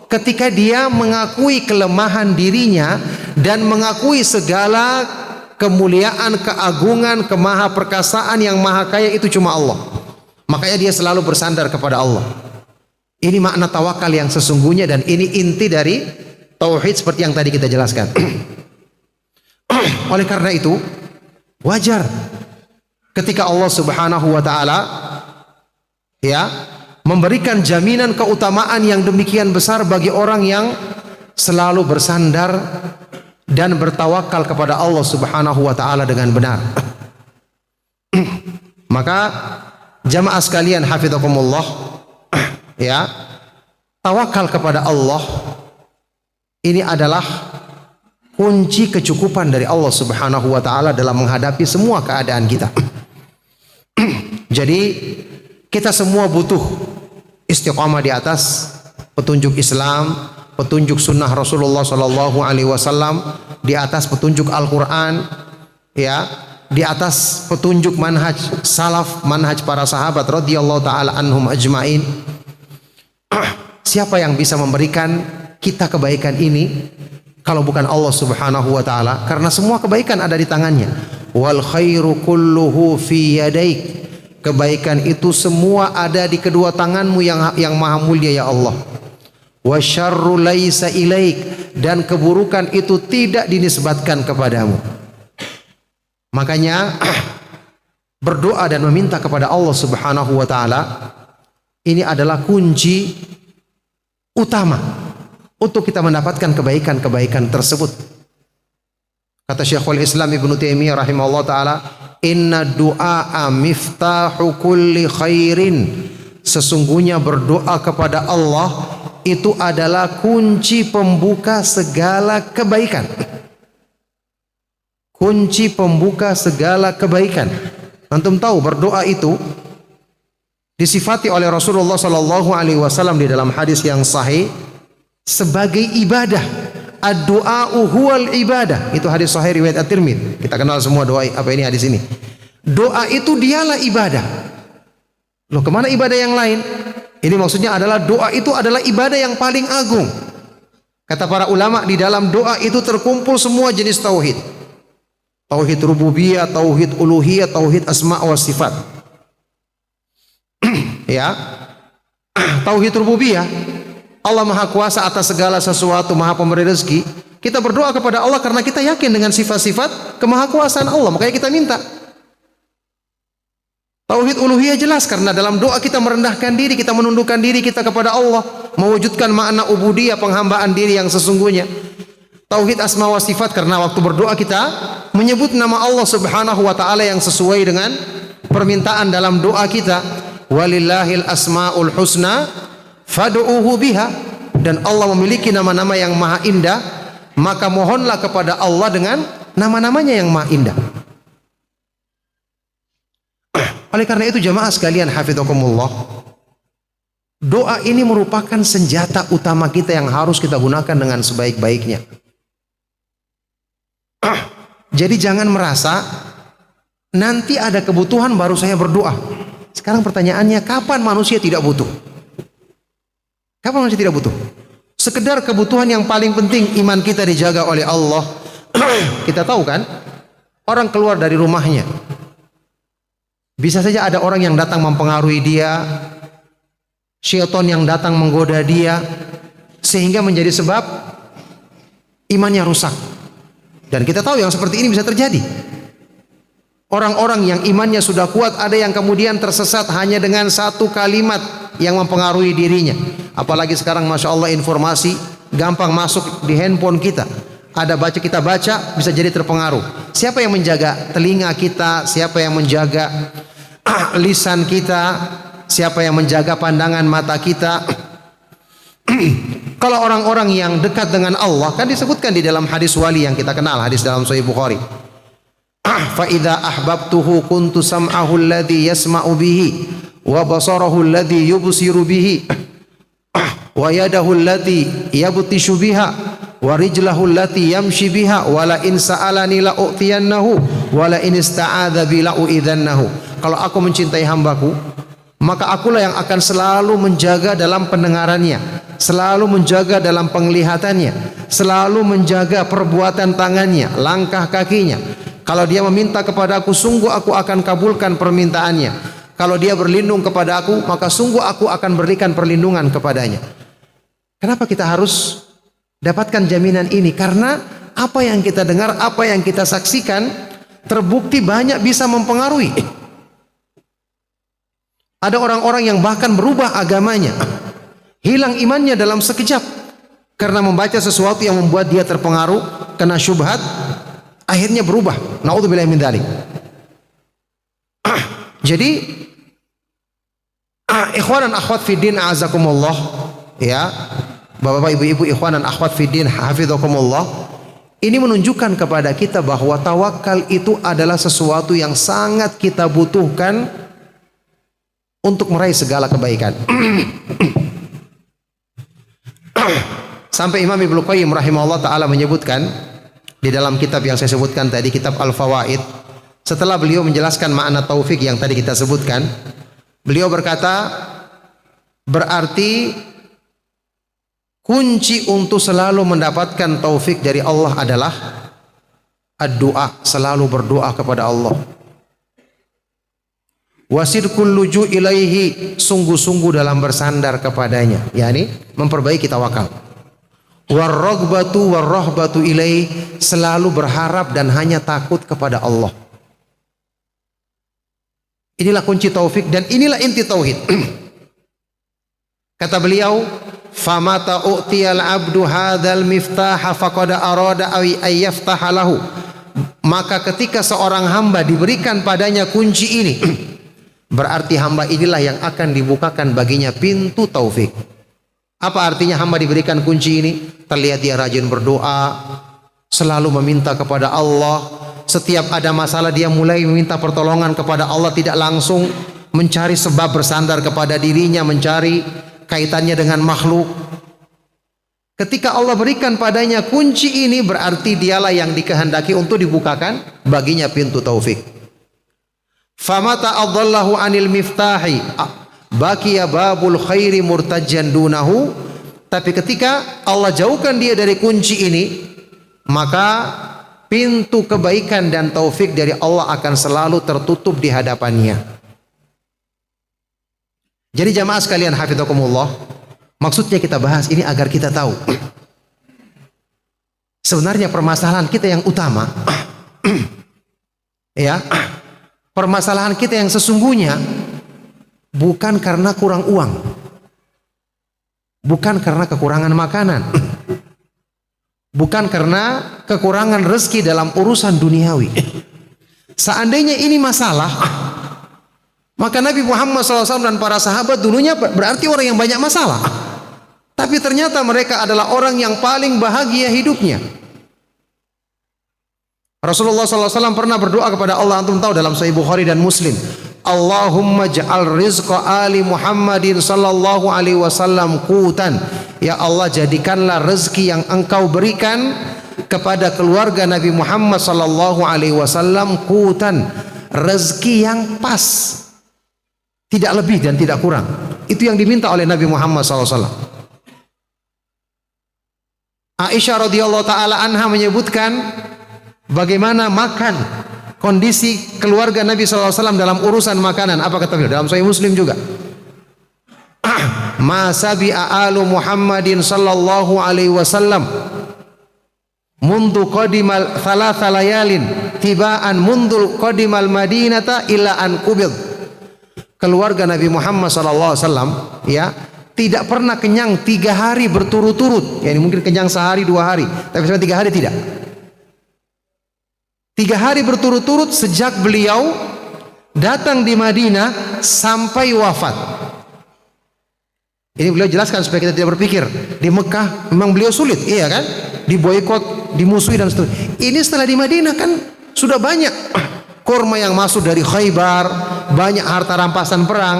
ketika dia mengakui kelemahan dirinya dan mengakui segala kemuliaan, keagungan, kemahaperkasaan yang maha kaya itu cuma Allah. Makanya dia selalu bersandar kepada Allah. Ini makna tawakal yang sesungguhnya dan ini inti dari tauhid seperti yang tadi kita jelaskan. Oleh karena itu wajar ketika Allah Subhanahu wa taala memberikan jaminan keutamaan yang demikian besar bagi orang yang selalu bersandar dan bertawakal kepada Allah Subhanahu wa taala dengan benar. Maka jamaah sekalian hafizakumullah, tawakal kepada Allah ini adalah kunci kecukupan dari Allah Subhanahu wa taala dalam menghadapi semua keadaan kita. Jadi kita semua butuh istiqamah di atas petunjuk Islam, petunjuk sunnah Rasulullah sallallahu alaihi wasallam, di atas petunjuk Al-Qur'an, di atas petunjuk manhaj salaf, manhaj para sahabat radhiyallahu taala anhum ajmain. Siapa yang bisa memberikan kita kebaikan ini kalau bukan Allah Subhanahu wa taala? Karena semua kebaikan ada di tangannya. Wal khairu kulluhu fi yadaik. Kebaikan itu semua ada di kedua tanganmu yang maha mulia ya Allah. Wa syarru laisa ilaik, dan keburukan itu tidak dinisbatkan kepadamu. Makanya berdoa dan meminta kepada Allah Subhanahu wa taala ini adalah kunci utama untuk kita mendapatkan kebaikan-kebaikan tersebut. Kata Syekhul Islam Ibnu Taimiyah rahimahullah taala, inna du'a miftahu kulli khairin. Sesungguhnya berdoa kepada Allah itu adalah kunci pembuka segala kebaikan. Kunci pembuka segala kebaikan. Antum tahu berdoa itu disifati oleh Rasulullah sallallahu alaihi wasallam di dalam hadis yang sahih sebagai ibadah. Ad-du'a'u huwal ibadah. Itu hadis sahih riwayat At-Tirmidzi. Kita kenal semua doa apa ini hadis ini. Doa itu dialah ibadah. Loh, kemana ibadah yang lain? Ini maksudnya adalah doa itu adalah ibadah yang paling agung. Kata para ulama, di dalam doa itu terkumpul semua jenis tauhid. Tauhid rububiyah, tauhid uluhiyah, tauhid asma wa sifat. Tauhid rububiyah, Allah maha kuasa atas segala sesuatu, maha pemberi rezeki. Kita berdoa kepada Allah karena kita yakin dengan sifat-sifat kemahakuasaan Allah, makanya kita minta. Tauhid uluhiyah jelas karena dalam doa kita merendahkan diri, kita menundukkan diri kita kepada Allah, mewujudkan makna ubudiyah, penghambaan diri yang sesungguhnya. Tauhid asma wa sifat karena waktu berdoa kita menyebut nama Allah Subhanahu wa taala yang sesuai dengan permintaan dalam doa kita. Walillahil asmaul husna fad'uhu biha, dan Allah memiliki nama-nama yang maha indah, maka mohonlah kepada Allah dengan nama-namanya yang maha indah. Oleh karena itu jamaah sekalian hafizakumullah, doa ini merupakan senjata utama kita yang harus kita gunakan dengan sebaik-baiknya. Jadi jangan merasa nanti ada kebutuhan baru saya berdoa. Sekarang pertanyaannya, kapan manusia tidak butuh? Kapan manusia tidak butuh? Sekedar kebutuhan yang paling penting, iman kita dijaga oleh Allah. Kita tahu kan, orang keluar dari rumahnya, bisa saja ada orang yang datang mempengaruhi dia, syaitan yang datang menggoda dia, sehingga menjadi sebab imannya rusak. Dan kita tahu yang seperti ini bisa terjadi. Orang-orang yang imannya sudah kuat, ada yang kemudian tersesat hanya dengan satu kalimat yang mempengaruhi dirinya. Apalagi sekarang Masya Allah informasi gampang masuk di handphone kita. Ada baca, kita baca, bisa jadi terpengaruh. Siapa yang menjaga telinga kita? Siapa yang menjaga lisan kita? Siapa yang menjaga pandangan mata kita? Kalau orang-orang yang dekat dengan Allah, kan disebutkan di dalam hadis wali yang kita kenal, hadis dalam Sahih Bukhari. Fa idza ahbabtuhu kuntu sam'ahu alladhi yasma'u bihi wa basarahu alladhi yubsiru bihi wa yadahu allati yabtishu biha wa rijlahu allati yamshi biha wa la in sa'alani la u'tiyannahu wa la in ista'adza bi la u'idhannahu. Kalau aku mencintai hambaku, maka akulah yang akan selalu menjaga dalam pendengarannya, selalu menjaga dalam penglihatannya, selalu menjaga perbuatan tangannya, langkah kakinya. Kalau dia meminta kepada aku, sungguh aku akan kabulkan permintaannya. Kalau dia berlindung kepada aku, maka sungguh aku akan berikan perlindungan kepadanya. Kenapa kita harus dapatkan jaminan ini? Karena apa yang kita dengar, apa yang kita saksikan, terbukti banyak bisa mempengaruhi. Ada orang-orang yang bahkan berubah agamanya, hilang imannya dalam sekejap karena membaca sesuatu yang membuat dia terpengaruh, kena syubhat, akhirnya berubah. Naudzubillahi min dzalik. Jadi ikhwan dan akhwat fiddin a'azakumullah, ya bapak-bapak, ibu-ibu, ikhwan dan akhwat fiddin hafizakumullah, ini menunjukkan kepada kita bahwa tawakal itu adalah sesuatu yang sangat kita butuhkan untuk meraih segala kebaikan. Sampai Imam Ibnu Qayyim rahimahullah ta'ala menyebutkan di dalam kitab yang saya sebutkan tadi, kitab Al-Fawaid, setelah beliau menjelaskan makna taufik yang tadi kita sebutkan, beliau berkata, berarti kunci untuk selalu mendapatkan taufik dari Allah adalah ad-du'a, selalu berdoa kepada Allah. Wasidqul luju ilaihi, sungguh-sungguh dalam bersandar kepadanya, yakni memperbaiki tawakal. Warraghbatu warrahbatu ilaihi, selalu berharap dan hanya takut kepada Allah. Inilah kunci taufik dan inilah inti tauhid. Kata beliau, famata u'tiyal abdu hadzal miftaha faqad arada ay yaftaha lahu. Maka ketika seorang hamba diberikan padanya kunci ini, berarti hamba inilah yang akan dibukakan baginya pintu taufik. Apa artinya hamba diberikan kunci ini? Terlihat dia rajin berdoa, selalu meminta kepada Allah. Setiap ada masalah dia mulai meminta pertolongan kepada Allah, tidak langsung mencari sebab bersandar kepada dirinya, mencari kaitannya dengan makhluk. Ketika Allah berikan padanya kunci ini, berarti dialah yang dikehendaki untuk dibukakan baginya pintu taufik. Famata adallahu anil miftahi baqiya babul khairi murtajjan dunahu. Tapi ketika Allah jauhkan dia dari kunci ini, maka pintu kebaikan dan taufik dari Allah akan selalu tertutup di hadapannya. Jadi jamaah sekalian hafizakumullah, maksudnya kita bahas ini agar kita tahu Sebenarnya permasalahan kita yang utama, ya, permasalahan kita yang sesungguhnya bukan karena kurang uang, bukan karena kekurangan makanan, bukan karena kekurangan rezeki dalam urusan duniawi. Seandainya ini masalah, maka Nabi Muhammad SAW dan para sahabat dulunya berarti orang yang banyak masalah. Tapi ternyata mereka adalah orang yang paling bahagia hidupnya. Rasulullah SAW pernah berdoa kepada Allah, antum tahu dalam Sahih Bukhari dan Muslim, Allahumma ja'al rizqa ali Muhammadin sallallahu alaihi wasallam qutan. Ya Allah, jadikanlah rezeki yang engkau berikan kepada keluarga Nabi Muhammad sallallahu alaihi wasallam qutan, rezeki yang pas, tidak lebih dan tidak kurang. Itu yang diminta oleh Nabi Muhammad SAW. Aisyah radhiyallahu taala anha menyebutkan bagaimana makan kondisi keluarga Nabi SAW dalam urusan makanan. Apa kata beliau? Dalam Sahih Muslim juga. Ma sabi'a alu Muhammadin sallallahu alaihi wasallam mundu qadimal thalatha layalin tibaan mundul qadimal madinata illa an qubid. Keluarga Nabi Muhammad sallallahu alaihi wasallam, ya, tidak pernah kenyang 3 hari berturut-turut. Ya, ini mungkin kenyang sehari 2 hari, tapi sampai 3 hari tidak. 3 hari berturut-turut sejak beliau datang di Madinah sampai wafat. Ini beliau jelaskan supaya kita tidak berpikir di Mekah memang beliau sulit, iya kan? Diboikot, dimusuhi dan seterusnya. Ini setelah di Madinah kan sudah banyak kurma yang masuk dari Khaybar, banyak harta rampasan perang.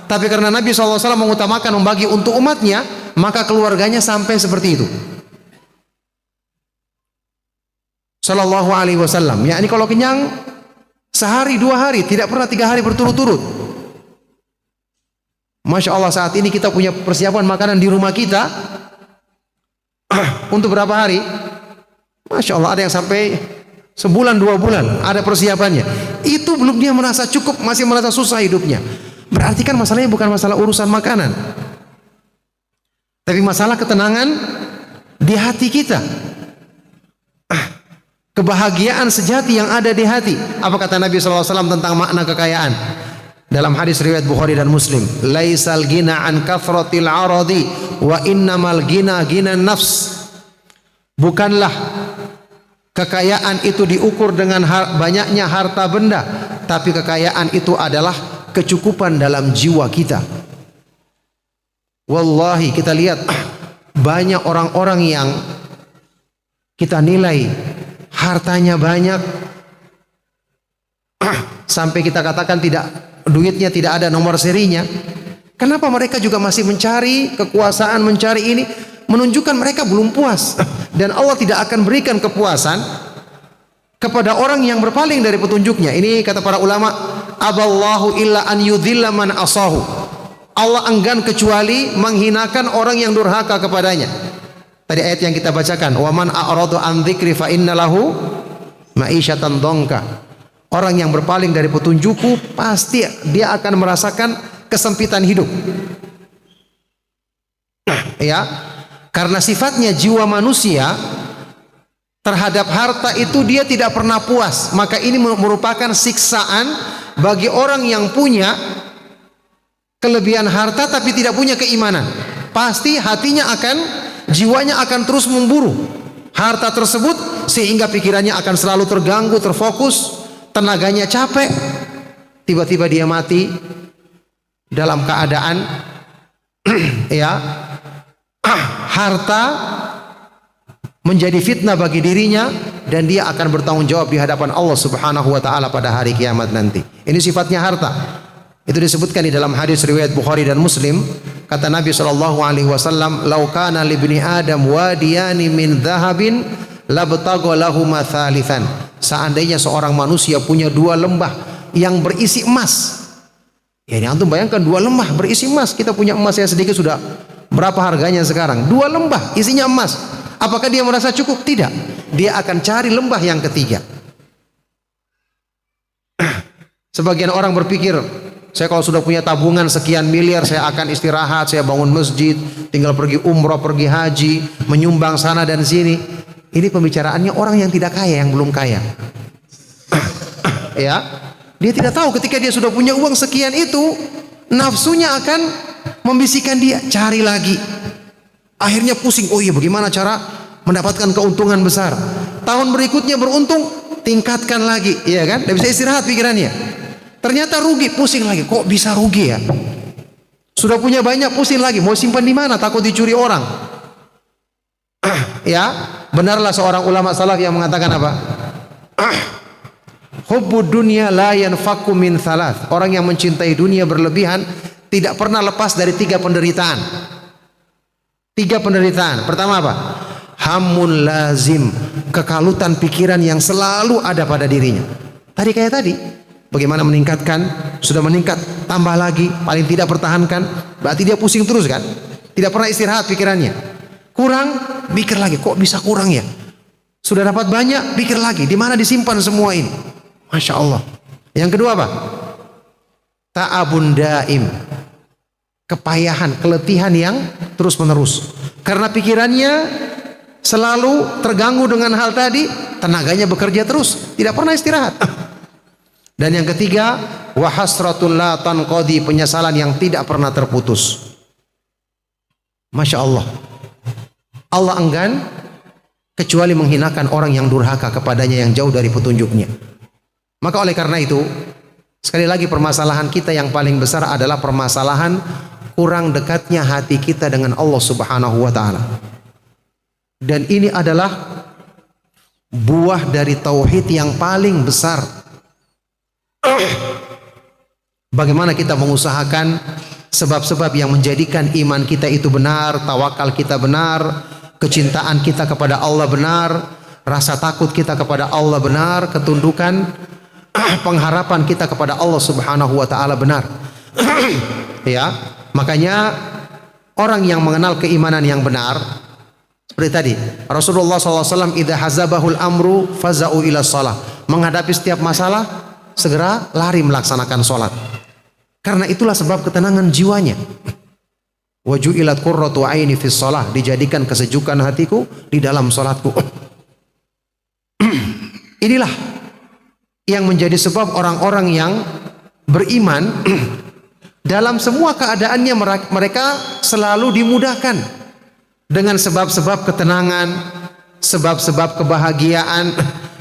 Tapi karena Nabi SAW mengutamakan membagi untuk umatnya, maka keluarganya sampai seperti itu. Sallallahu alaihi wasallam. Ya, ini kalau kenyang sehari 2 hari, tidak pernah 3 hari berturut-turut. Masya Allah, saat ini kita punya persiapan makanan di rumah kita untuk berapa hari? Masya Allah, ada yang sampai sebulan 2 bulan ada persiapannya. Itu belum dia merasa cukup, masih merasa susah hidupnya. Berarti kan masalahnya bukan masalah urusan makanan, tapi masalah ketenangan di hati kita. Kebahagiaan sejati yang ada di hati. Apa kata Nabi SAW tentang makna kekayaan? Dalam hadis riwayat Bukhari dan Muslim, laisal gina an kathratil aradi wa innamal gina gina nafs. Bukanlah kekayaan itu diukur dengan banyaknya harta benda, tapi kekayaan itu adalah kecukupan dalam jiwa kita. Wallahi, kita lihat banyak orang-orang yang kita nilai hartanya banyak, sampai kita katakan duitnya tidak ada nomor serinya. Kenapa mereka juga masih mencari kekuasaan, mencari ini, menunjukkan mereka belum puas. Dan Allah tidak akan berikan kepuasan kepada orang yang berpaling dari petunjuknya. Ini kata para ulama, aballahu illa an yudhilla man asahu. Allah enggan kecuali menghinakan orang yang durhaka kepadanya. Tadi ayat yang kita bacakan, wa man a'radu an dzikri fa innalahu ma'isyatan dhanka. Orang yang berpaling dari petunjukku pasti dia akan merasakan kesempitan hidup. Ya, karena sifatnya jiwa manusia terhadap harta itu dia tidak pernah puas. Maka ini merupakan siksaan bagi orang yang punya kelebihan harta tapi tidak punya keimanan. Pasti hatinya jiwanya akan terus memburu harta tersebut, sehingga pikirannya akan selalu terganggu, terfokus, tenaganya capek. Tiba-tiba dia mati dalam keadaan ya, harta menjadi fitnah bagi dirinya, dan dia akan bertanggung jawab di hadapan Allah Subhanahu wa taala pada hari kiamat nanti. Ini sifatnya harta. Itu disebutkan di dalam hadis riwayat Bukhari dan Muslim. Kata Nabi sallallahu alaihi wasallam, "Lau kana li ibni Adam wadiyani min dhahabin labtagha lahu mathalithan." Seandainya seorang manusia punya 2 lembah yang berisi emas. Ya, ini antum bayangkan 2 lembah berisi emas. Kita punya emas yang sedikit sudah berapa harganya sekarang? 2 lembah isinya emas. Apakah dia merasa cukup? Tidak. Dia akan cari lembah yang ketiga. Sebagian orang berpikir, saya kalau sudah punya tabungan sekian miliar, saya akan istirahat, saya bangun masjid, tinggal pergi umrah, pergi haji, menyumbang sana dan sini. Ini pembicaraannya orang yang tidak kaya, yang belum kaya. Ya, dia tidak tahu ketika dia sudah punya uang sekian itu, nafsunya akan membisikkan dia cari lagi. Akhirnya pusing. Oh iya, bagaimana cara mendapatkan keuntungan besar? Tahun berikutnya beruntung, tingkatkan lagi, iya kan? Tidak bisa istirahat pikirannya. Ternyata rugi, pusing lagi. Kok bisa rugi ya? Sudah punya banyak, pusing lagi. Mau simpan di mana? Takut dicuri orang. Ya, benarlah seorang ulama salaf yang mengatakan apa? Hubbud dunya la yanfaku min thalath. Orang yang mencintai dunia berlebihan tidak pernah lepas dari 3 penderitaan. 3 penderitaan. Pertama apa? Hammun lazim, kekalutan pikiran yang selalu ada pada dirinya. Kayak tadi, bagaimana meningkatkan? Sudah meningkat, tambah lagi, paling tidak pertahankan. Berarti dia pusing terus kan? Tidak pernah istirahat pikirannya. Kurang, pikir lagi, kok bisa kurang ya? Sudah dapat banyak, pikir lagi, di mana disimpan semua ini? Masya Allah. Yang kedua apa? Ta'abun daim, kepayahan, keletihan yang terus menerus. Karena pikirannya selalu terganggu dengan hal tadi, tenaganya bekerja terus, tidak pernah istirahat. Dan yang ketiga, wa hasratul la tanqadi, penyesalan yang tidak pernah terputus. Masya Allah. Allah enggan kecuali menghinakan orang yang durhaka kepadanya, yang jauh dari petunjuknya. Maka oleh karena itu, sekali lagi permasalahan kita yang paling besar adalah permasalahan kurang dekatnya hati kita dengan Allah Subhanahu wa taala. Dan ini adalah buah dari tauhid yang paling besar. Bagaimana kita mengusahakan sebab-sebab yang menjadikan iman kita itu benar, tawakal kita benar, kecintaan kita kepada Allah benar, rasa takut kita kepada Allah benar, ketundukan, pengharapan kita kepada Allah Subhanahu wa taala benar. Ya, makanya orang yang mengenal keimanan yang benar, seperti tadi Rasulullah SAW, idza hazabahul amru faza'u ila shalah, menghadapi setiap masalah segera lari melaksanakan sholat. Karena itulah sebab ketenangan jiwanya. Wa ju'ilat qurratu aini fis shalah, dijadikan kesejukan hatiku di dalam sholatku. Inilah yang menjadi sebab orang-orang yang beriman dalam semua keadaannya mereka selalu dimudahkan dengan sebab-sebab ketenangan, sebab-sebab kebahagiaan.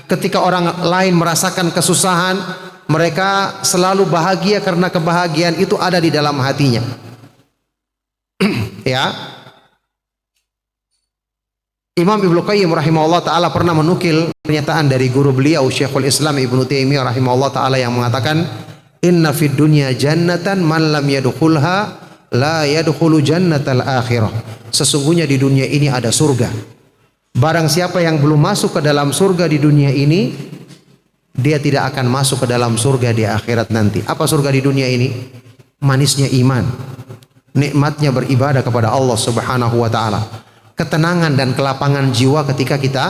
Ketika orang lain merasakan kesusahan, mereka selalu bahagia karena kebahagiaan itu ada di dalam hatinya. Ya, Imam Ibnu Qayyim rahimahullah ta'ala pernah menukil pernyataan dari guru beliau Syekhul Islam Ibnu Taimiyah rahimahullah ta'ala yang mengatakan, inna fid dunya jannatan man lam yadkhulha la yadkhulu jannatal akhirah. Sesungguhnya di dunia ini ada surga. Barang siapa yang belum masuk ke dalam surga di dunia ini, dia tidak akan masuk ke dalam surga di akhirat nanti. Apa surga di dunia ini? Manisnya iman, nikmatnya beribadah kepada Allah Subhanahu wa taala, ketenangan dan kelapangan jiwa ketika kita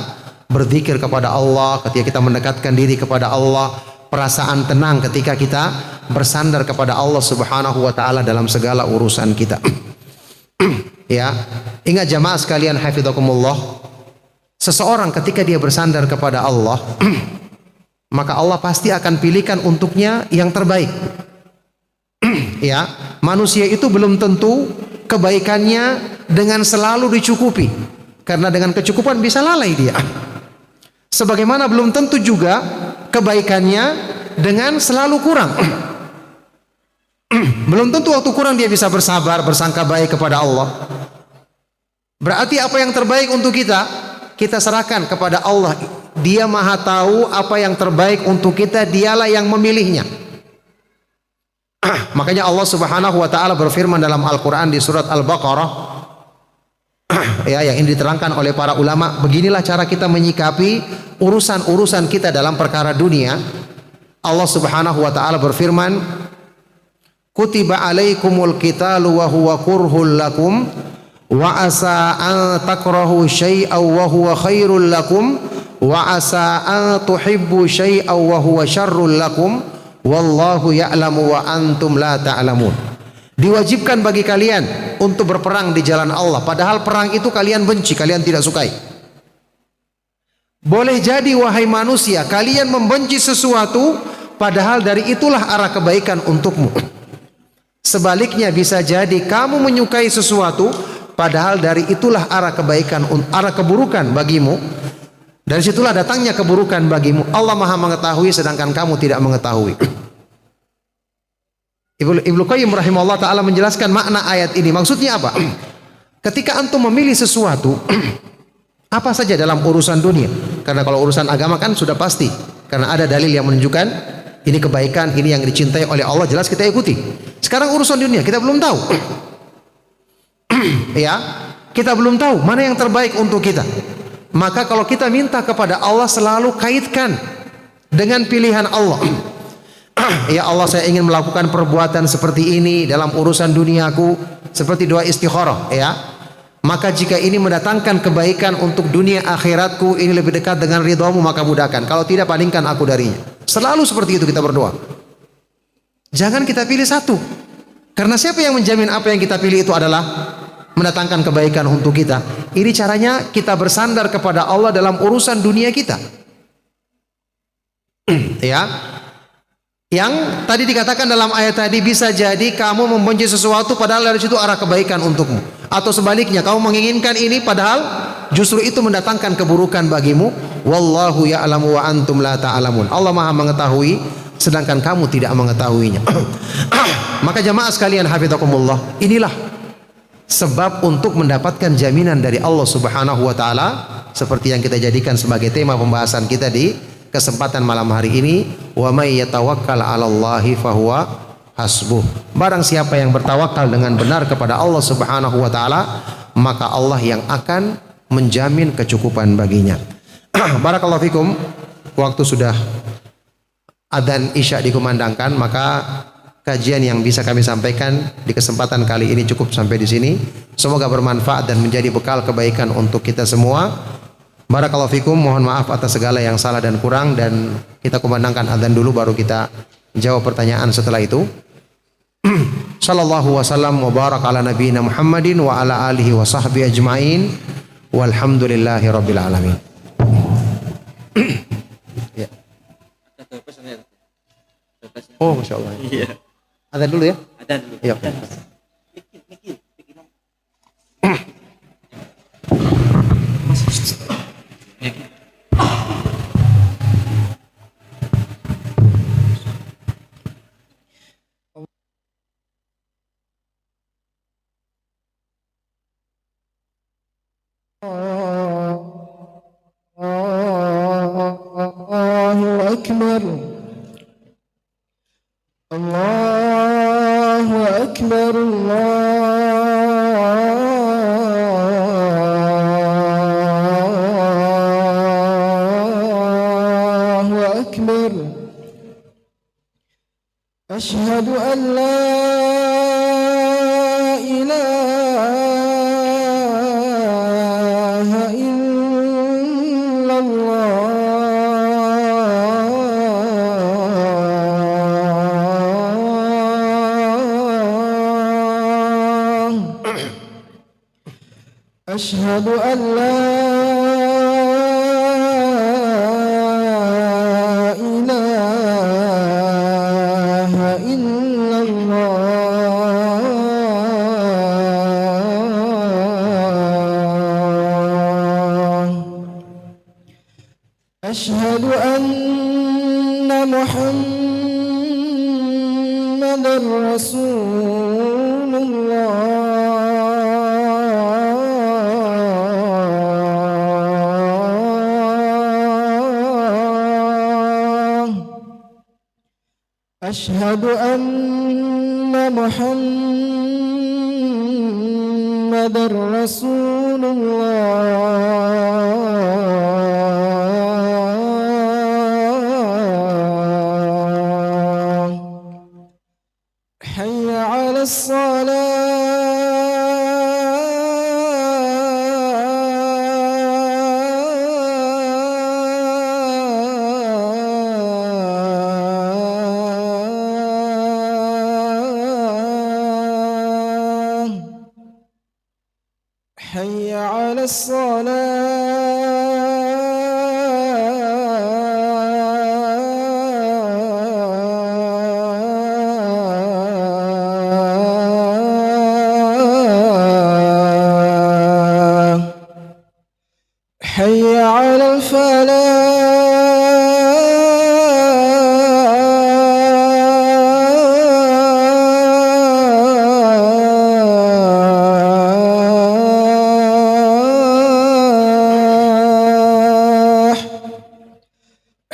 berzikir kepada Allah, ketika kita mendekatkan diri kepada Allah, perasaan tenang ketika kita bersandar kepada Allah Subhanahu wa taala dalam segala urusan kita. Ya, ingat jamaah sekalian hafizakumullah, seseorang ketika dia bersandar kepada Allah, maka Allah pasti akan pilihkan untuknya yang terbaik. Ya, manusia itu belum tentu kebaikannya dengan selalu dicukupi, karena dengan kecukupan bisa lalai dia. Sebagaimana belum tentu juga kebaikannya dengan selalu kurang. Belum tentu waktu kurang dia bisa bersabar, bersangka baik kepada Allah. Berarti apa yang terbaik untuk kita, kita serahkan kepada Allah. Dia Maha tahu apa yang terbaik untuk kita, dialah yang memilihnya. Makanya Allah Subhanahu wa taala berfirman dalam Al-Qur'an di surat Al-Baqarah, ya, yang ini diterangkan oleh para ulama, beginilah cara kita menyikapi urusan-urusan kita dalam perkara dunia. Allah Subhanahu wa taala berfirman, kutiba alaikumul qitalu wa huwa kurhul lakum wa asa an takrahu syai'aw wa huwa khairul lakum wa asa an tuhibbu syai'aw wa huwa syarrul lakum wallahu ya'lamu wa antum la ta'lamun. Diwajibkan bagi kalian untuk berperang di jalan Allah, padahal perang itu kalian benci, kalian tidak sukai. Boleh jadi wahai manusia, kalian membenci sesuatu padahal dari itulah arah kebaikan untukmu. Sebaliknya bisa jadi kamu menyukai sesuatu padahal dari itulah arah kebaikan, arah keburukan bagimu. Dari situlah datangnya keburukan bagimu. Allah Maha mengetahui sedangkan kamu tidak mengetahui. Ibnu Qayyim rahimahullah taala menjelaskan makna ayat ini. Maksudnya apa? Ketika antum memilih sesuatu apa saja dalam urusan dunia, karena kalau urusan agama kan sudah pasti, karena ada dalil yang menunjukkan ini kebaikan, ini yang dicintai oleh Allah, jelas kita ikuti. Sekarang urusan dunia kita belum tahu. Ya, kita belum tahu mana yang terbaik untuk kita. Maka kalau kita minta kepada Allah, selalu kaitkan dengan pilihan Allah. Ya Allah, saya ingin melakukan perbuatan seperti ini dalam urusan duniaku, seperti doa istikharah, ya. Maka jika ini mendatangkan kebaikan untuk dunia akhiratku, ini lebih dekat dengan ridhamu, maka mudahkan. Kalau tidak, palingkan aku darinya. Selalu seperti itu kita berdoa. Jangan kita pilih satu. Karena siapa yang menjamin apa yang kita pilih itu adalah mendatangkan kebaikan untuk kita? Ini caranya kita bersandar kepada Allah dalam urusan dunia kita. Ya. Yang tadi dikatakan dalam ayat tadi, bisa jadi kamu membenci sesuatu padahal dari situ arah kebaikan untukmu. Atau sebaliknya, kamu menginginkan ini padahal justru itu mendatangkan keburukan bagimu. Wallahu ya'lamu wa antum la ta'lamun. Allah Maha mengetahui sedangkan kamu tidak mengetahuinya. Maka jamaah sekalian hafizakumullah, inilah sebab untuk mendapatkan jaminan dari Allah Subhanahu wa taala seperti yang kita jadikan sebagai tema pembahasan kita di kesempatan malam hari ini, wa may yatawakkal 'alallahi fahuwa hasbuh. Barang siapa yang bertawakal dengan benar kepada Allah Subhanahu wa taala, maka Allah yang akan menjamin kecukupan baginya. Barakallahu fikum. Waktu sudah adzan Isya dikumandangkan, maka kajian yang bisa kami sampaikan di kesempatan kali ini cukup sampai di sini. Semoga bermanfaat dan menjadi bekal kebaikan untuk kita semua. Barakallahu fikum, mohon maaf atas segala yang salah dan kurang, dan kita kumandangkan adzan dulu baru kita jawab pertanyaan setelah itu. Sallallahu wasallam wa baraka ala nabiyina Muhammadin wa ala alihi wa sahbihi ajmain. Walhamdulillahi rabbil alamin. Ya. Oh, Masya Allah. Iya. Adzan dulu ya? Adzan dulu. Iya. Allahu Akbar. Allahu Akbar. Allahu Akbar. Asyhadu an la أشهد أن لا إله إلا الله أشهد أن محمدا رسول الله أشهد أن محمدا رسول الله حي على حي على الصلاة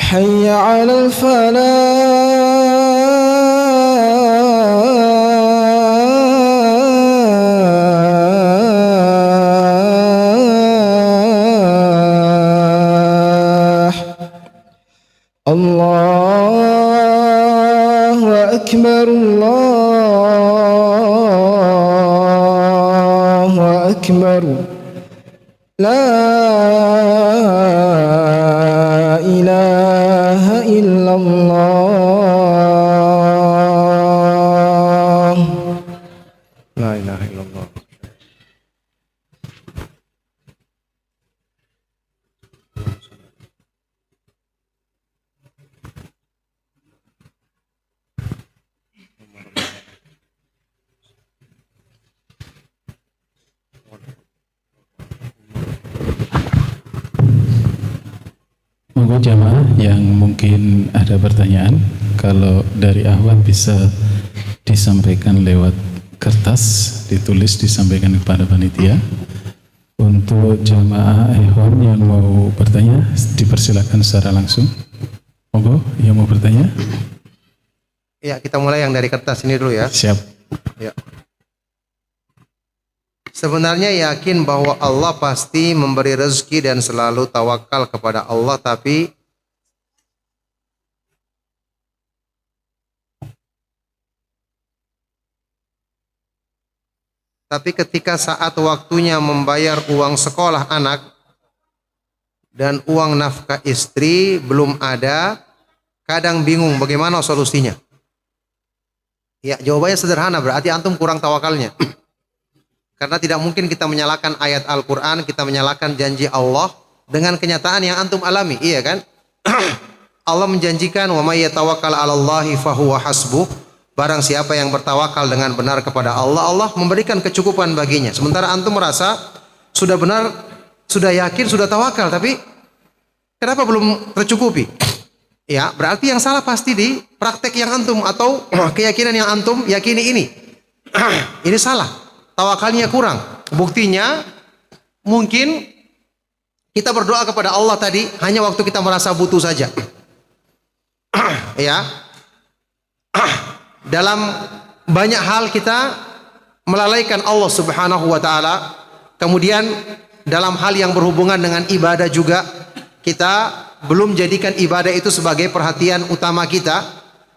حي على الفلاح الله أكبر الله أكبر لا إله إلا الله La ilaha illallah. Monggo jamaah yang mungkin ada pertanyaan, kalau dari awal bisa disampaikan lewat kertas, ditulis disampaikan kepada panitia. Untuk jamaah ikhwan yang mau bertanya, dipersilakan secara langsung. Monggo yang mau bertanya. Ya, kita mulai yang dari kertas ini dulu ya. Siap. Ya. Sebenarnya yakin bahwa Allah pasti memberi rezeki dan selalu tawakal kepada Allah, tapi ketika saat waktunya membayar uang sekolah anak dan uang nafkah istri belum ada, kadang bingung bagaimana solusinya. Ya, jawabannya sederhana, berarti antum kurang tawakalnya. Karena tidak mungkin kita menyalahkan ayat Al-Quran, kita menyalahkan janji Allah dengan kenyataan yang antum alami, iya kan? Allah menjanjikan, wa may yatawakkal 'alallahi fahuwa hasbuh. Barang siapa yang bertawakal dengan benar kepada Allah, Allah memberikan kecukupan baginya. Sementara antum merasa sudah benar, sudah yakin, sudah tawakal, tapi kenapa belum tercukupi? Ya, berarti yang salah pasti di praktek yang antum atau keyakinan yang antum yakini ini. Ini salah. Tawakalnya kurang. Buktinya mungkin kita berdoa kepada Allah tadi hanya waktu kita merasa butuh saja. Ya. Dalam banyak hal kita melalaikan Allah Subhanahu wa taala. Kemudian dalam hal yang berhubungan dengan ibadah juga kita belum jadikan ibadah itu sebagai perhatian utama kita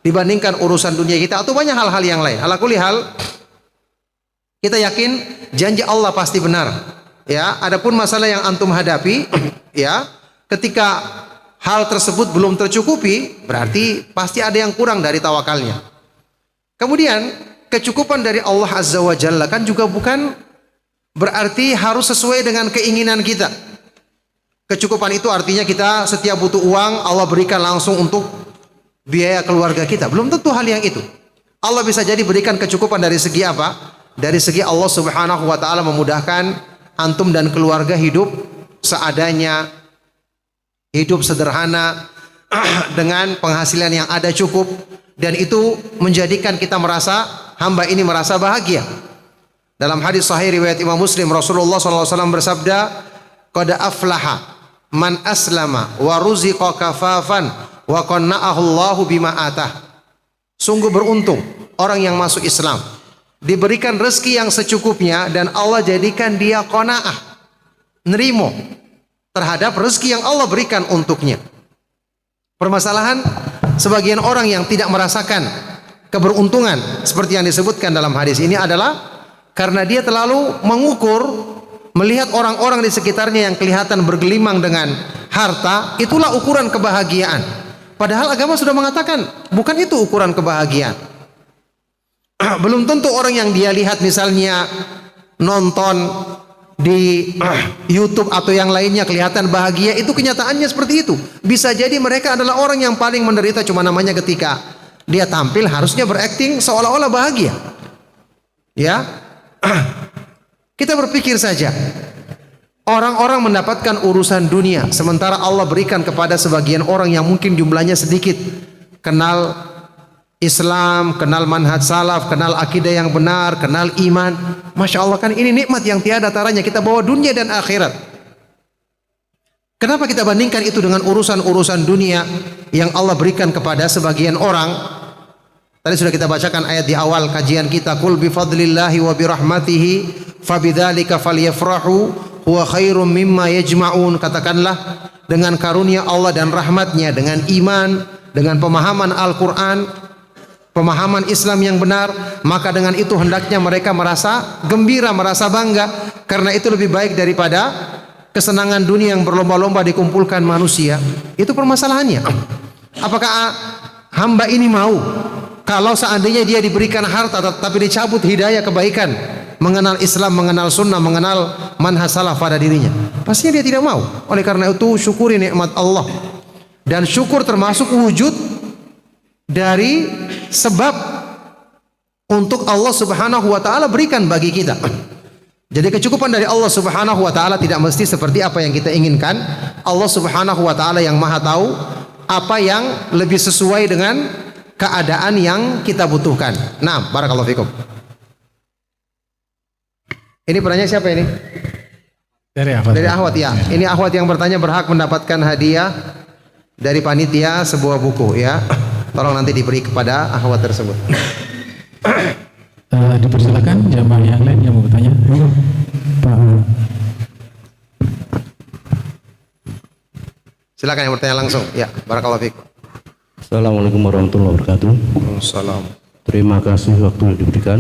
dibandingkan urusan dunia kita atau banyak hal-hal yang lain. Ala kulli hal, kita yakin janji Allah pasti benar. Ya, adapun masalah yang antum hadapi, ya, ketika hal tersebut belum tercukupi, berarti pasti ada yang kurang dari tawakalnya. Kemudian, kecukupan dari Allah Azza wa Jalla kan juga bukan berarti harus sesuai dengan keinginan kita. Kecukupan itu artinya kita setiap butuh uang, Allah berikan langsung untuk biaya keluarga kita. Belum tentu hal yang itu. Allah bisa jadi berikan kecukupan dari segi apa? Dari segi Allah Subhanahu wa taala memudahkan antum dan keluarga hidup seadanya, hidup sederhana dengan penghasilan yang ada cukup, dan itu menjadikan kita merasa, hamba ini merasa bahagia. Dalam hadis sahih riwayat Imam Muslim, Rasulullah SAW bersabda, qad aflaha man aslama wa ruziqa kafafan wa qanna'ahu Allahu bima atah. Sungguh beruntung orang yang masuk Islam, diberikan rezeki yang secukupnya dan Allah jadikan dia qanaah, nerimo terhadap rezeki yang Allah berikan untuknya. Permasalahan sebagian orang yang tidak merasakan keberuntungan seperti yang disebutkan dalam hadis ini adalah karena dia terlalu mengukur, melihat orang-orang di sekitarnya yang kelihatan bergelimang dengan harta, itulah ukuran kebahagiaan. Padahal agama sudah mengatakan bukan itu ukuran kebahagiaan. Belum tentu orang yang dia lihat misalnya nonton di YouTube atau yang lainnya kelihatan bahagia, itu kenyataannya seperti itu. Bisa jadi mereka adalah orang yang paling menderita, cuma namanya ketika dia tampil harusnya berakting seolah-olah bahagia. Ya. Kita berpikir saja, orang-orang mendapatkan urusan dunia sementara Allah berikan kepada sebagian orang yang mungkin jumlahnya sedikit, kenal Islam, kenal manhaj salaf, kenal akidah yang benar, kenal iman. Masya Allah, kan ini nikmat yang tiada taranya kita bawa dunia dan akhirat. Kenapa kita bandingkan itu dengan urusan-urusan dunia yang Allah berikan kepada sebagian orang. Tadi sudah kita bacakan ayat di awal kajian kita, qul bi fadlillahi wa bi rahmatihi fabidzalika falyafrahu huwa khairum mimma yajma'un. Katakanlah, dengan karunia Allah dan rahmatnya, dengan iman, dengan pemahaman Al-Quran, pemahaman Islam yang benar, maka dengan itu hendaknya mereka merasa gembira, merasa bangga, karena itu lebih baik daripada kesenangan dunia yang berlomba-lomba dikumpulkan manusia. Itu permasalahannya. Apakah hamba ini mau kalau seandainya dia diberikan harta tapi dicabut hidayah kebaikan, mengenal Islam, mengenal sunnah, mengenal manhaj salaf pada dirinya? Pastinya dia tidak mau. Oleh karena itu syukuri nikmat Allah, dan syukur termasuk wujud dari sebab untuk Allah Subhanahu wa taala berikan bagi kita. Jadi kecukupan dari Allah Subhanahu wa taala tidak mesti seperti apa yang kita inginkan. Allah Subhanahu wa taala yang Maha tahu apa yang lebih sesuai dengan keadaan yang kita butuhkan. Nah, barakallahu fikum. Ini pertanyaan siapa ini? Dari Ahwat. Dari Ahwat ya. Ini Ahwat yang bertanya berhak mendapatkan hadiah dari panitia sebuah buku ya. Tolong nanti diberi kepada Ahwat tersebut. Dipersilakan jamaah yang lain yang mau bertanya. Pak. Silakan yang bertanya langsung. Ya, barakallahu fikum. Assalamualaikum warahmatullahi wabarakatuh. Assalam. Terima kasih waktu yang diberikan.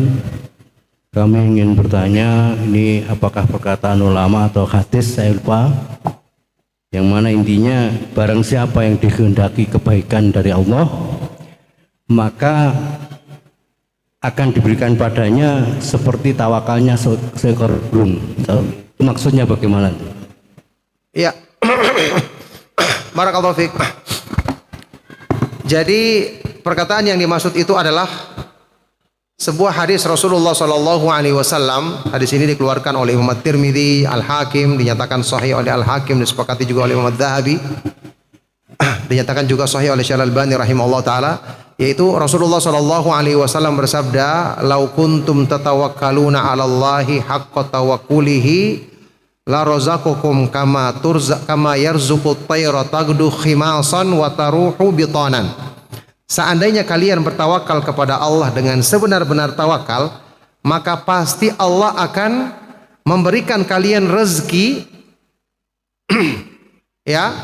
Kami ingin bertanya, ini apakah perkataan ulama atau hadis, saya lupa, yang mana intinya barang siapa yang dikehendaki kebaikan dari Allah, maka akan diberikan padanya seperti tawakalnya seekor burung. Maksudnya bagaimana? Ya. Barakallahu fiik. Jadi perkataan yang dimaksud itu adalah sebuah hadis Rasulullah sallallahu alaihi wasallam. Hadis ini dikeluarkan oleh Imam Tirmidzi, Al-Hakim, dinyatakan sahih oleh Al-Hakim, disepakati juga oleh Imam Adz-Dzahabi. Dinyatakan juga sahih oleh Syekh Al-Albani rahimahullah taala, yaitu Rasulullah sallallahu alaihi wasallam bersabda, "Lau kuntum tatawakkaluna 'alallahi haqqa tawakkulihi la razaqakum kama yarzuqut tayra tagdu khimasan wa taruhu bitanan." Seandainya kalian bertawakal kepada Allah dengan sebenar-benar tawakal, maka pasti Allah akan memberikan kalian rezeki ya,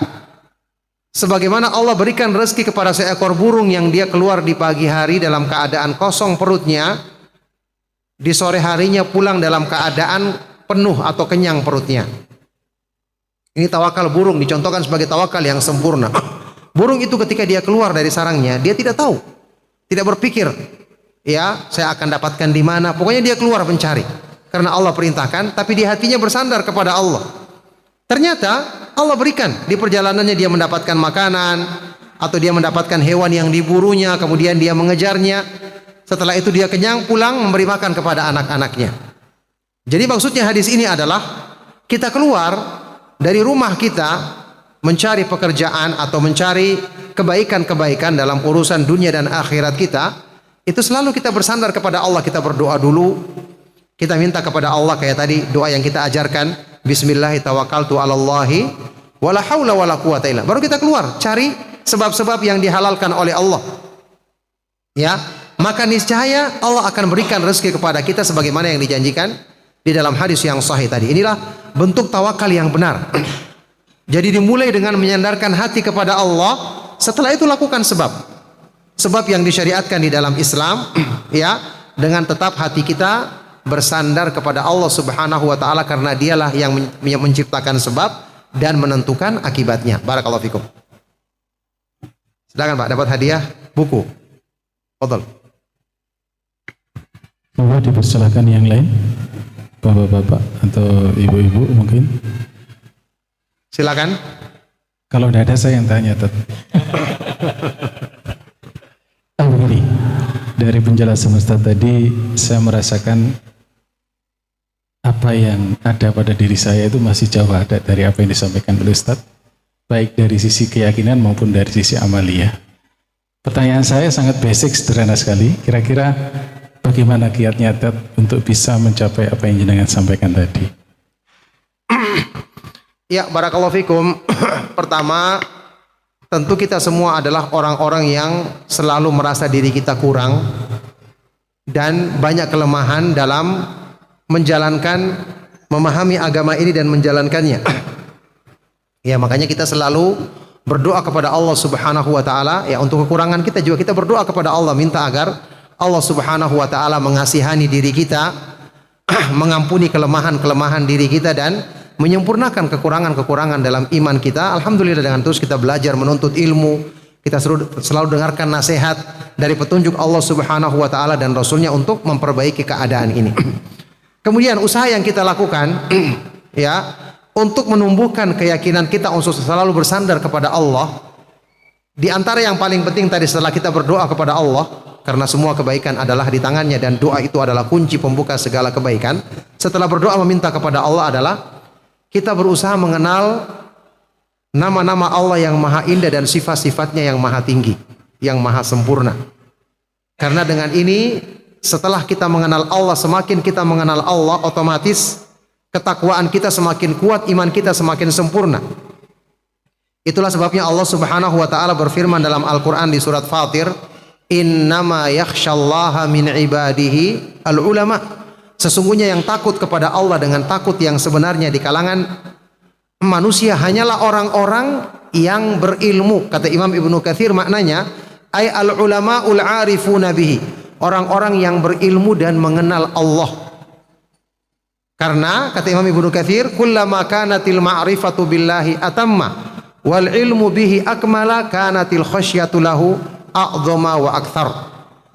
sebagaimana Allah berikan rezeki kepada seekor burung yang dia keluar di pagi hari dalam keadaan kosong perutnya, di sore harinya pulang dalam keadaan penuh atau kenyang perutnya. Ini tawakal burung, dicontohkan sebagai tawakal yang sempurna. Burung itu ketika dia keluar dari sarangnya, dia tidak tahu, tidak berpikir, ya saya akan dapatkan di mana. Pokoknya dia keluar mencari, karena Allah perintahkan. Tapi di hatinya bersandar kepada Allah. Ternyata Allah berikan di perjalanannya, dia mendapatkan makanan, atau dia mendapatkan hewan yang diburunya, kemudian dia mengejarnya. Setelah itu dia kenyang, pulang memberi makan kepada anak-anaknya. Jadi maksudnya hadis ini adalah kita keluar dari rumah kita mencari pekerjaan atau mencari kebaikan-kebaikan dalam urusan dunia dan akhirat kita, itu selalu kita bersandar kepada Allah. Kita berdoa dulu, kita minta kepada Allah kayak tadi doa yang kita ajarkan, bismillahi tawakkaltu 'alallahi wala haula wala quwata illa. Baru kita keluar cari sebab-sebab yang dihalalkan oleh Allah. Ya, maka niscaya Allah akan berikan rezeki kepada kita sebagaimana yang dijanjikan di dalam hadis yang sahih tadi. Inilah bentuk tawakal yang benar. Jadi dimulai dengan menyandarkan hati kepada Allah, setelah itu lakukan sebab yang disyariatkan di dalam Islam, ya, dengan tetap hati kita bersandar kepada Allah Subhanahu wa taala, karena dialah yang menciptakan sebab dan menentukan akibatnya. Barakallahu fikum. Silakan Pak, dapat hadiah buku. Fadhal. Mohon dipersilakan yang lain, bapak-bapak atau ibu-ibu mungkin. Silakan. Kalau tidak ada saya yang tanya. Begini, dari penjelasan Ustaz tadi saya merasakan apa yang ada pada diri saya itu masih jauh ada dari apa yang disampaikan oleh Ustaz, baik dari sisi keyakinan maupun dari sisi amaliyah. Pertanyaan saya sangat basic, sederhana sekali. Kira-kira bagaimana kiatnya Ustaz untuk bisa mencapai apa yang jenengan sampaikan tadi? Ya, barakallahu fikum. Pertama, tentu kita semua adalah orang-orang yang selalu merasa diri kita kurang dan banyak kelemahan dalam menjalankan, memahami agama ini dan menjalankannya. Ya, makanya kita selalu berdoa kepada Allah Subhanahu wa taala ya, untuk kekurangan kita juga kita berdoa kepada Allah, minta agar Allah Subhanahu wa taala mengasihani diri kita, mengampuni kelemahan-kelemahan diri kita dan menyempurnakan kekurangan-kekurangan dalam iman kita. Alhamdulillah, dengan terus kita belajar menuntut ilmu, kita selalu dengarkan nasihat dari petunjuk Allah Subhanahu wa taala dan Rasulnya untuk memperbaiki keadaan ini. Kemudian usaha yang kita lakukan ya, untuk menumbuhkan keyakinan kita untuk selalu bersandar kepada Allah. Di antara yang paling penting tadi, setelah kita berdoa kepada Allah, karena semua kebaikan adalah di tangannya dan doa itu adalah kunci pembuka segala kebaikan. Setelah berdoa meminta kepada Allah adalah kita berusaha mengenal nama-nama Allah yang maha indah dan sifat-sifatnya yang maha tinggi, yang maha sempurna. Karena dengan ini, setelah kita mengenal Allah, semakin kita mengenal Allah, otomatis ketakwaan kita semakin kuat, iman kita semakin sempurna. Itulah sebabnya Allah Subhanahu wa taala berfirman dalam Al-Qur'an di surat Fatir, "Innama yakhsyallaha min ibadihi al-ulama." Sesungguhnya yang takut kepada Allah dengan takut yang sebenarnya di kalangan manusia hanyalah orang-orang yang berilmu. Kata Imam Ibnu Katsir, maknanya ay al-ulama'ul 'arifuna bihi, orang-orang yang berilmu dan mengenal Allah. Karena kata Imam Ibnu Katsir, kullama kanatil ma'rifatu billahi atamma wal ilmu bihi akmala kanatil khasyatu lahu a'dhama wa akthar.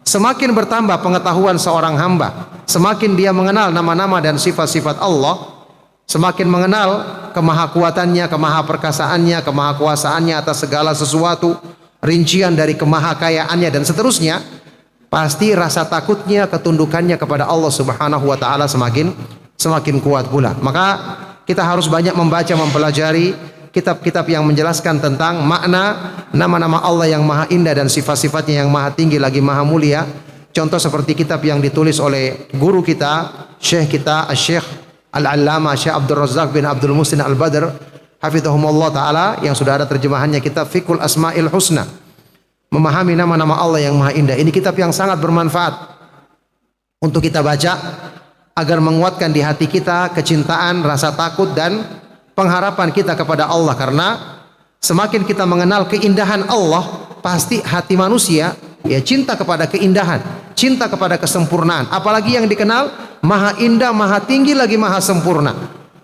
Semakin bertambah pengetahuan seorang hamba, semakin dia mengenal nama-nama dan sifat-sifat Allah, semakin mengenal kemahakuatannya, kemahaperkasaannya, kemahakuasaannya atas segala sesuatu, rincian dari kemahakayaannya dan seterusnya, pasti rasa takutnya, ketundukannya kepada Allah Subhanahu wa taala semakin kuat pula. Maka kita harus banyak membaca, mempelajari kitab-kitab yang menjelaskan tentang makna nama-nama Allah yang maha indah dan sifat-sifatnya yang maha tinggi lagi maha mulia. Contoh seperti kitab yang ditulis oleh guru kita, Syekh kita, Syekh Al-Allamah Syekh Abdul Razak bin Abdul Muhsin Al-Badr hafizahumullah taala, yang sudah ada terjemahannya, kitab Fiqhul Asma'il Husna, memahami nama-nama Allah yang maha indah. Ini kitab yang sangat bermanfaat untuk kita baca agar menguatkan di hati kita kecintaan, rasa takut dan pengharapan kita kepada Allah. Karena semakin kita mengenal keindahan Allah, pasti hati manusia ya cinta kepada keindahan, cinta kepada kesempurnaan. Apalagi yang dikenal maha indah, maha tinggi lagi maha sempurna.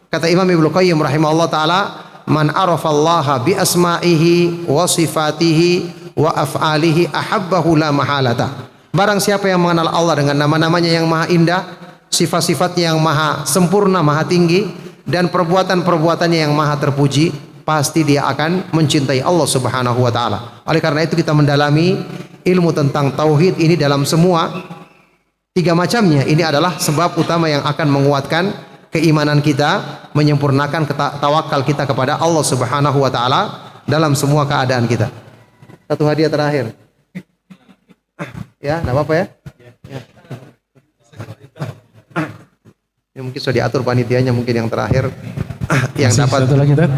Kata Imam Ibnu Qayyim rahimahullah taala, man arafallaha bi asma'ihi wa sifatihi wa af'alihi ahabbahu la mahalata. Barang siapa yang mengenal Allah dengan nama-namanya yang maha indah, sifat-sifatnya yang maha sempurna, maha tinggi, dan perbuatan-perbuatannya yang maha terpuji, pasti dia akan mencintai Allah Subhanahu wa taala. Oleh karena itu kita mendalami ilmu tentang tauhid ini dalam semua tiga macamnya. Ini adalah sebab utama yang akan menguatkan keimanan kita, menyempurnakan tawakal kita kepada Allah Subhanahu wa taala dalam semua keadaan kita. Satu hadiah terakhir. Ya, enggak apa-apa ya? Ya. Ini mungkin sudah diatur panitianya, mungkin yang terakhir yang dapat. Satu lagi, Tat.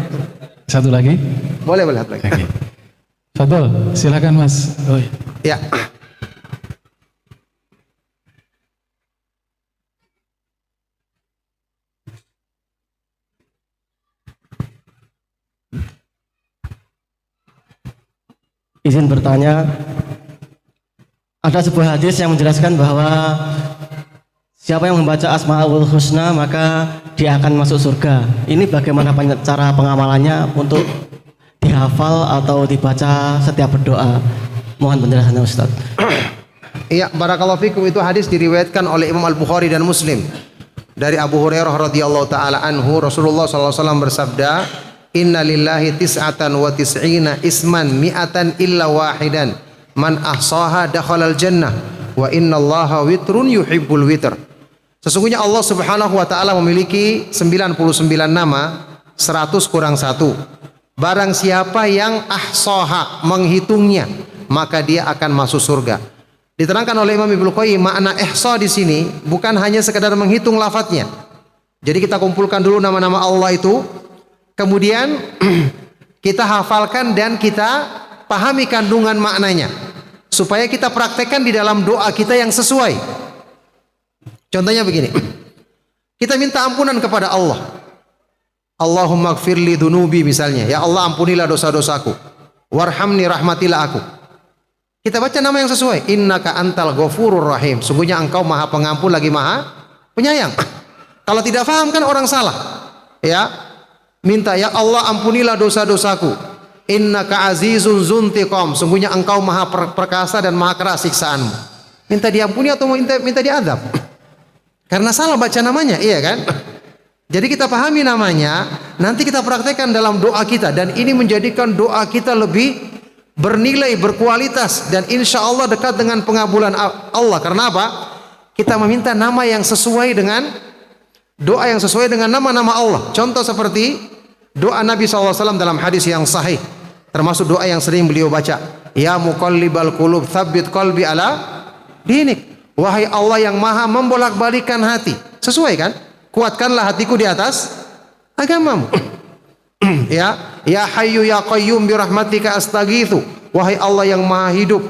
Satu lagi. Boleh satu lagi. Okay. Fadol, silakan Mas. Oh, ya. Izin bertanya, ada sebuah hadis yang menjelaskan bahwa siapa yang membaca Asmaul Husna maka dia akan masuk surga. Ini bagaimana cara pengamalannya untuk dihafal atau dibaca setiap berdoa? Mohon penjelasannya Ustaz. Iya, barakallahu fikum. Itu hadis diriwayatkan oleh Imam Al-Bukhari dan Muslim dari Abu Hurairah radhiyallahu taala anhu. Rasulullah sallallahu alaihi wasallam bersabda, "Inna lillahi tis'atan wa tis'ina isman mi'atan illa wahidan. Man ahsaha dakhalal jannah wa innallaha witrun yuhibbul witr." Sesungguhnya Allah Subhanahu wa taala memiliki 99 nama, 100 kurang 1. Barang siapa yang ahsaha, menghitungnya, maka dia akan masuk surga. Diterangkan oleh Imam Ibnu Qayyim, makna ihsa di sini bukan hanya sekedar menghitung lafadznya. Jadi kita kumpulkan dulu nama-nama Allah itu, kemudian kita hafalkan dan kita pahami kandungan maknanya, supaya kita praktekkan di dalam doa kita yang sesuai. Contohnya begini, kita minta ampunan kepada Allah. Allahumma gfirli dunubi misalnya, ya Allah ampunilah dosa-dosaku, warhamni, rahmatilah aku. Kita baca nama yang sesuai, innaka antal ghafurur rahim, sungguhnya engkau maha pengampun lagi maha penyayang. Kalau tidak paham kan orang salah, ya. Minta, ya Allah ampunilah dosa-dosaku, innaka azizun zuntiqam, sungguhnya engkau maha perkasa dan maha keras siksaanmu. Minta diampuni atau minta diadab? Karena salah baca namanya, iya kan? Jadi kita pahami namanya, nanti kita praktekkan dalam doa kita, dan ini menjadikan doa kita lebih bernilai, berkualitas, dan insya Allah dekat dengan pengabulan Allah. Karena apa? Kita meminta nama yang sesuai dengan doa yang sesuai dengan nama-nama Allah. Contoh seperti doa Nabi SAW dalam hadis yang sahih, termasuk doa yang sering beliau baca, ya muqallibal qulub tsabbit qalbi ala dinik. Wahai Allah yang maha membolak-balikan hati, sesuai kan? Kuatkanlah hatiku di atas agamamu. Ya hayyu ya qayyum bi rahmatika astaghitsu. Wahai Allah yang maha hidup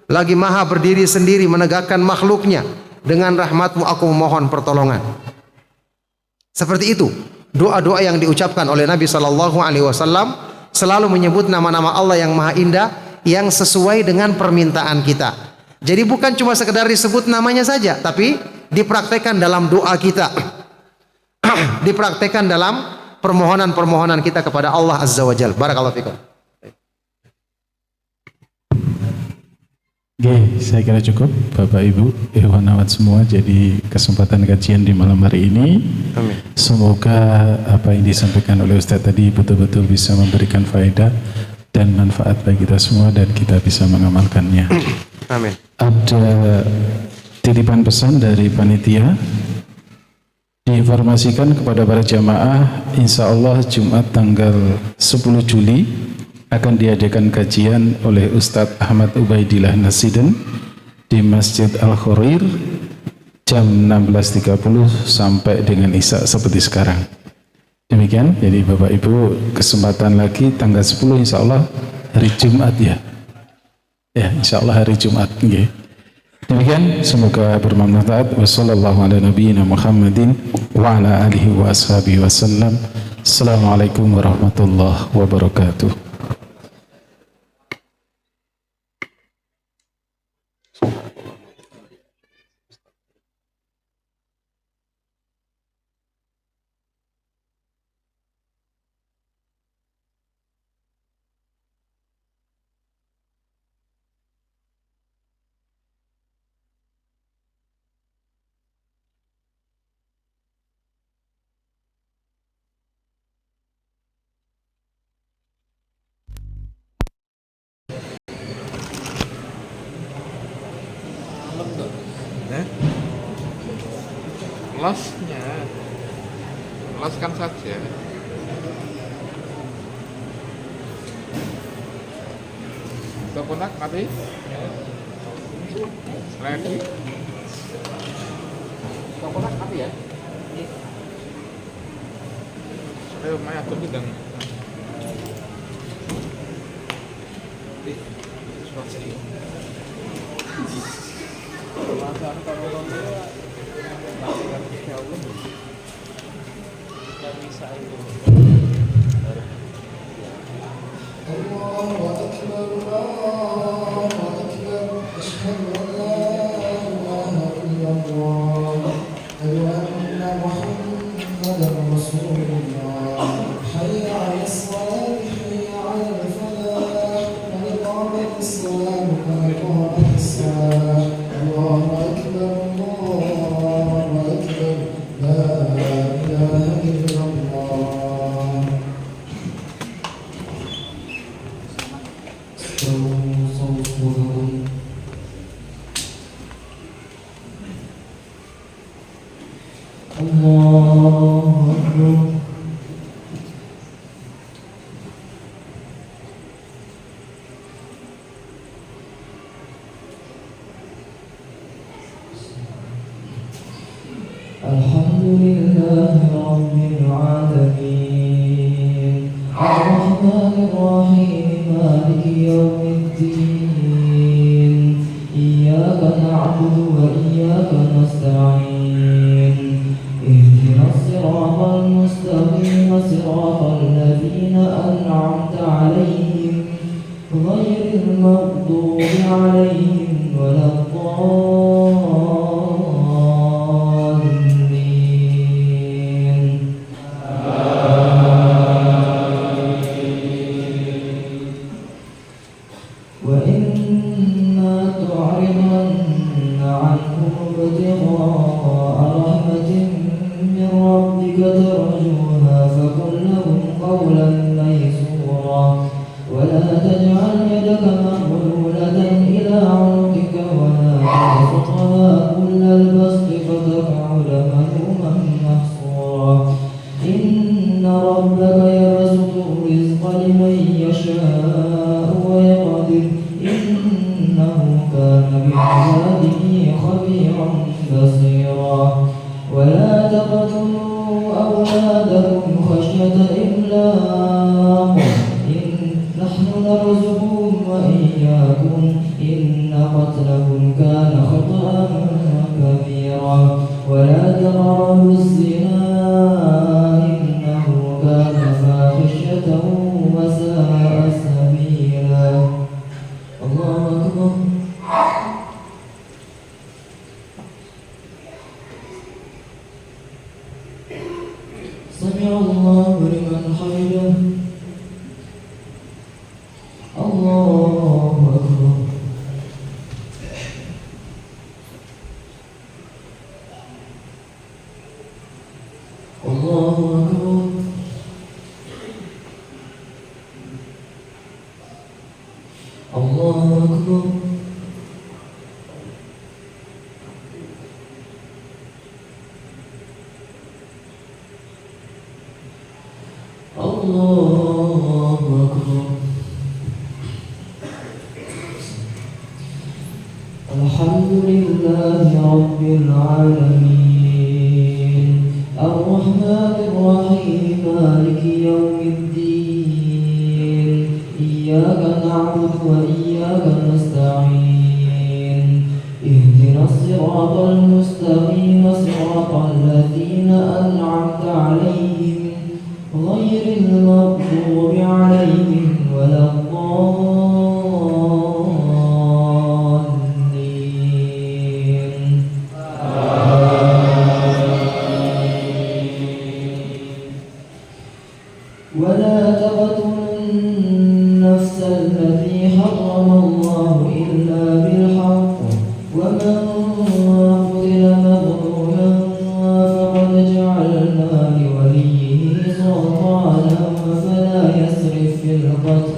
lagi maha berdiri sendiri menegakkan makhluknya, dengan rahmatmu aku memohon pertolongan. Seperti itu doa-doa yang diucapkan oleh Nabi SAW, selalu menyebut nama-nama Allah yang maha indah yang sesuai dengan permintaan kita. Jadi bukan cuma sekedar disebut namanya saja, tapi dipraktekkan dalam doa kita, dipraktekkan dalam permohonan-permohonan kita kepada Allah Azza wa Jalla. Barakallahu fikum. Oke, saya kira cukup Bapak Ibu, ikhwan akhwat semua. Jadi kesempatan kajian di malam hari ini, Amin. Semoga apa yang disampaikan oleh Ustadz tadi betul-betul bisa memberikan faedah dan manfaat bagi kita semua, dan kita bisa mengamalkannya. Amin. Ada titipan pesan dari panitia, diinformasikan kepada para jamaah, insya Allah Jumat tanggal 10 Juli akan diadakan kajian oleh Ustadz Ahmad Ubaidillah Nasiden di Masjid Al-Khorir jam 16.30 sampai dengan Isya seperti sekarang. Demikian, jadi Bapak Ibu kesempatan lagi tanggal 10 insya Allah hari Jumat ya. Ya, insya Allah hari Jumat. Okay. Demikian, semoga bermanfaat. Wassallallahu ala nabiyyina Muhammadin wa ala alihi wa ashabihi wasallam. Assalamualaikum warahmatullahi wabarakatuh. Loskan saja. Konak mati. Lagi. Konak mati ya. Ayo Maya tuh bidang. Alhamdulillah Rabbil Alamin Ar-Rahman يوم الدين إياك نعبد وإياك نستعين اهدنا الصراط المستقيم صراط الذين أنعمت عليهم غير المغضوب عليهم ولا الضالين وإما تعرضن عنهم ابتغاء رحمة من ربك ترجوها فقل لهم قولا ميسورا ولا تجعل يدك مغلولة إلى عنقك ولا تبسطها كل البسط فتقعد ملوما محصورا إن ربك يبسط الرزق لمن يشاء ويقدر إنه كان بعباده خبيرا بصيرا ولا تقتلوا أولادكم خشية إملاق نحن نرزقهم وإياكم إن قتلهم كان خطأ كبيرا ولا تقربوا الزنا إنه كان فاحشة وساء سبيلا الله أكبر سمع الله لمن حمده الله أكبر الله أكبر الله أكبر الله أكبر الحمد لله رب العالمين الرحمن الرحيم مالك يوم الدين إياك نعبد وإياك نستعين اهدنا الصراط المستقيم صراط الذين أنعمت عليهم غير المغضوب عليهم ولا الضالين ولا تقتلوا النفس التي حرم الله إلا بالحق ومن قتل مظلوما فقد جعلنا لوليه سلطانا فلا يسرف في القتل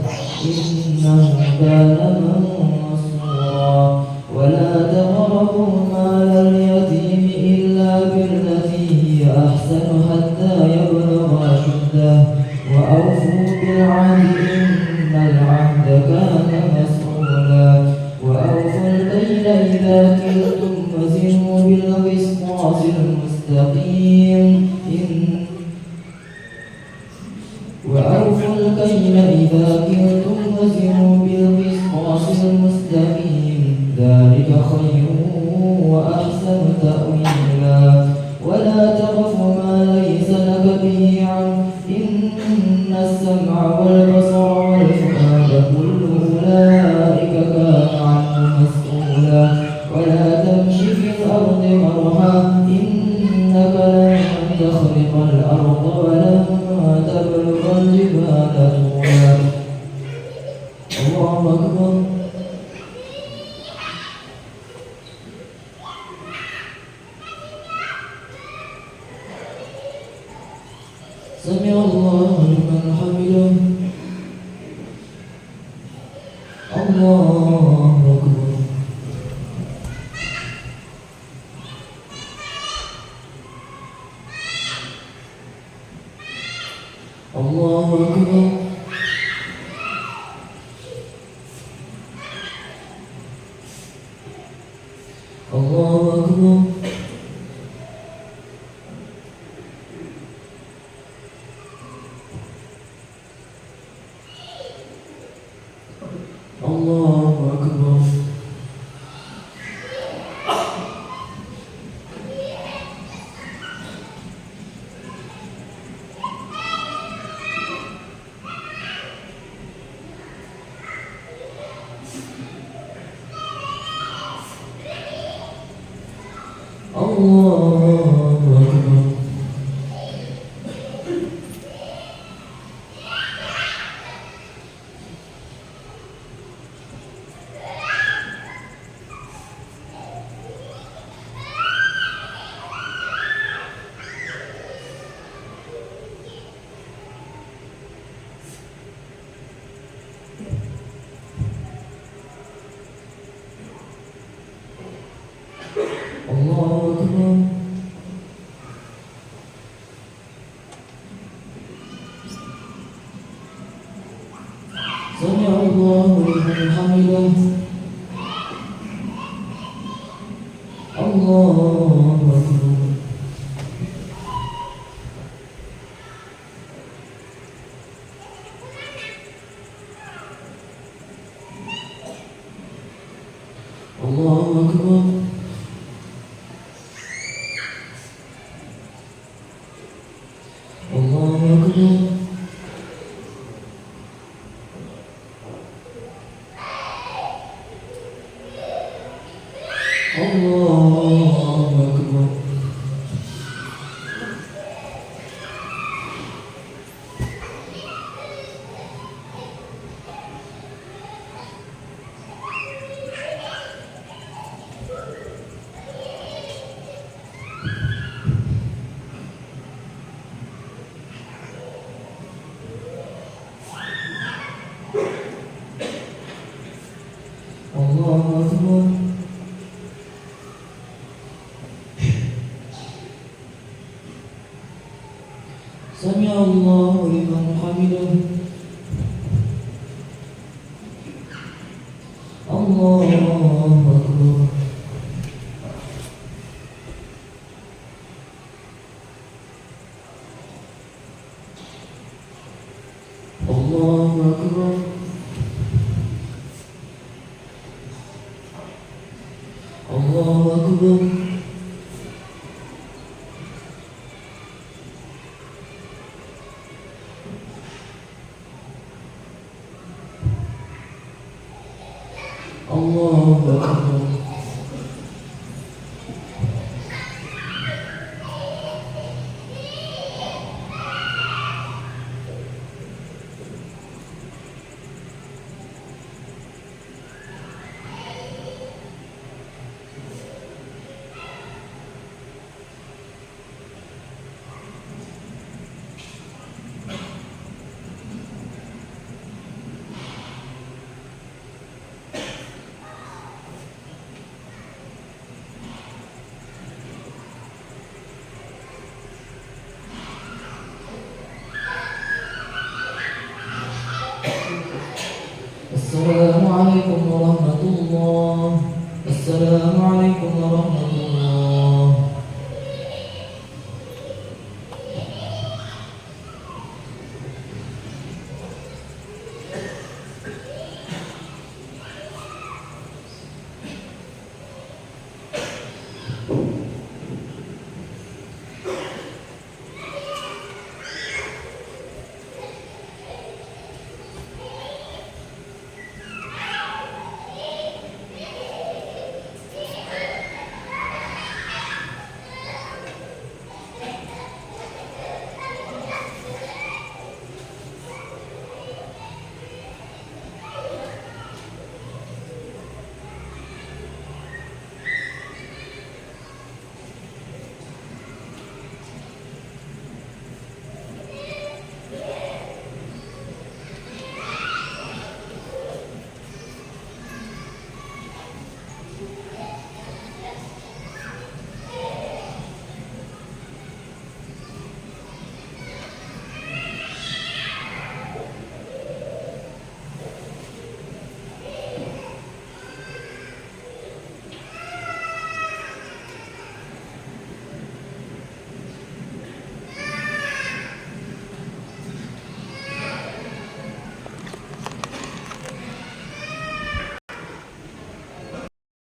إنه كان منصورا ولا تقربوا مال اليتيم إلا بالتي هي أحسن حتى يبلغ أشده وأوفوا بالعهد إن العهد كان مسؤولا وأوفوا الكيل إذا كلتم وزنوا بالقسطاس المستقيم وأوفوا الكيل إذا كلتم وزنوا بالقسطاس المستقيم ذلك خير وأحسن تأويلا ولا تقف ما ليس لك به علم إن السمع والبصر والفؤاد كل أولئك كان عنه مسؤولا ولا تمش في الأرض مرحا إنك لن تخرق الأرض ولن تبلغ الجبال طولا الله أكبر سمع الله لمن حمده الله أكبر الله أكبر الله أكبر الله أكبر الله أكبر سمع الله لمن حمده الله أكبر الله أكبر الله أكبر الله أكبر الله أكبر سمع الله لمن حمده الله أكبر الله أكبر الله أكبر الله أكبر السلام عليكم ورحمة الله السلام عليكم ورحمة الله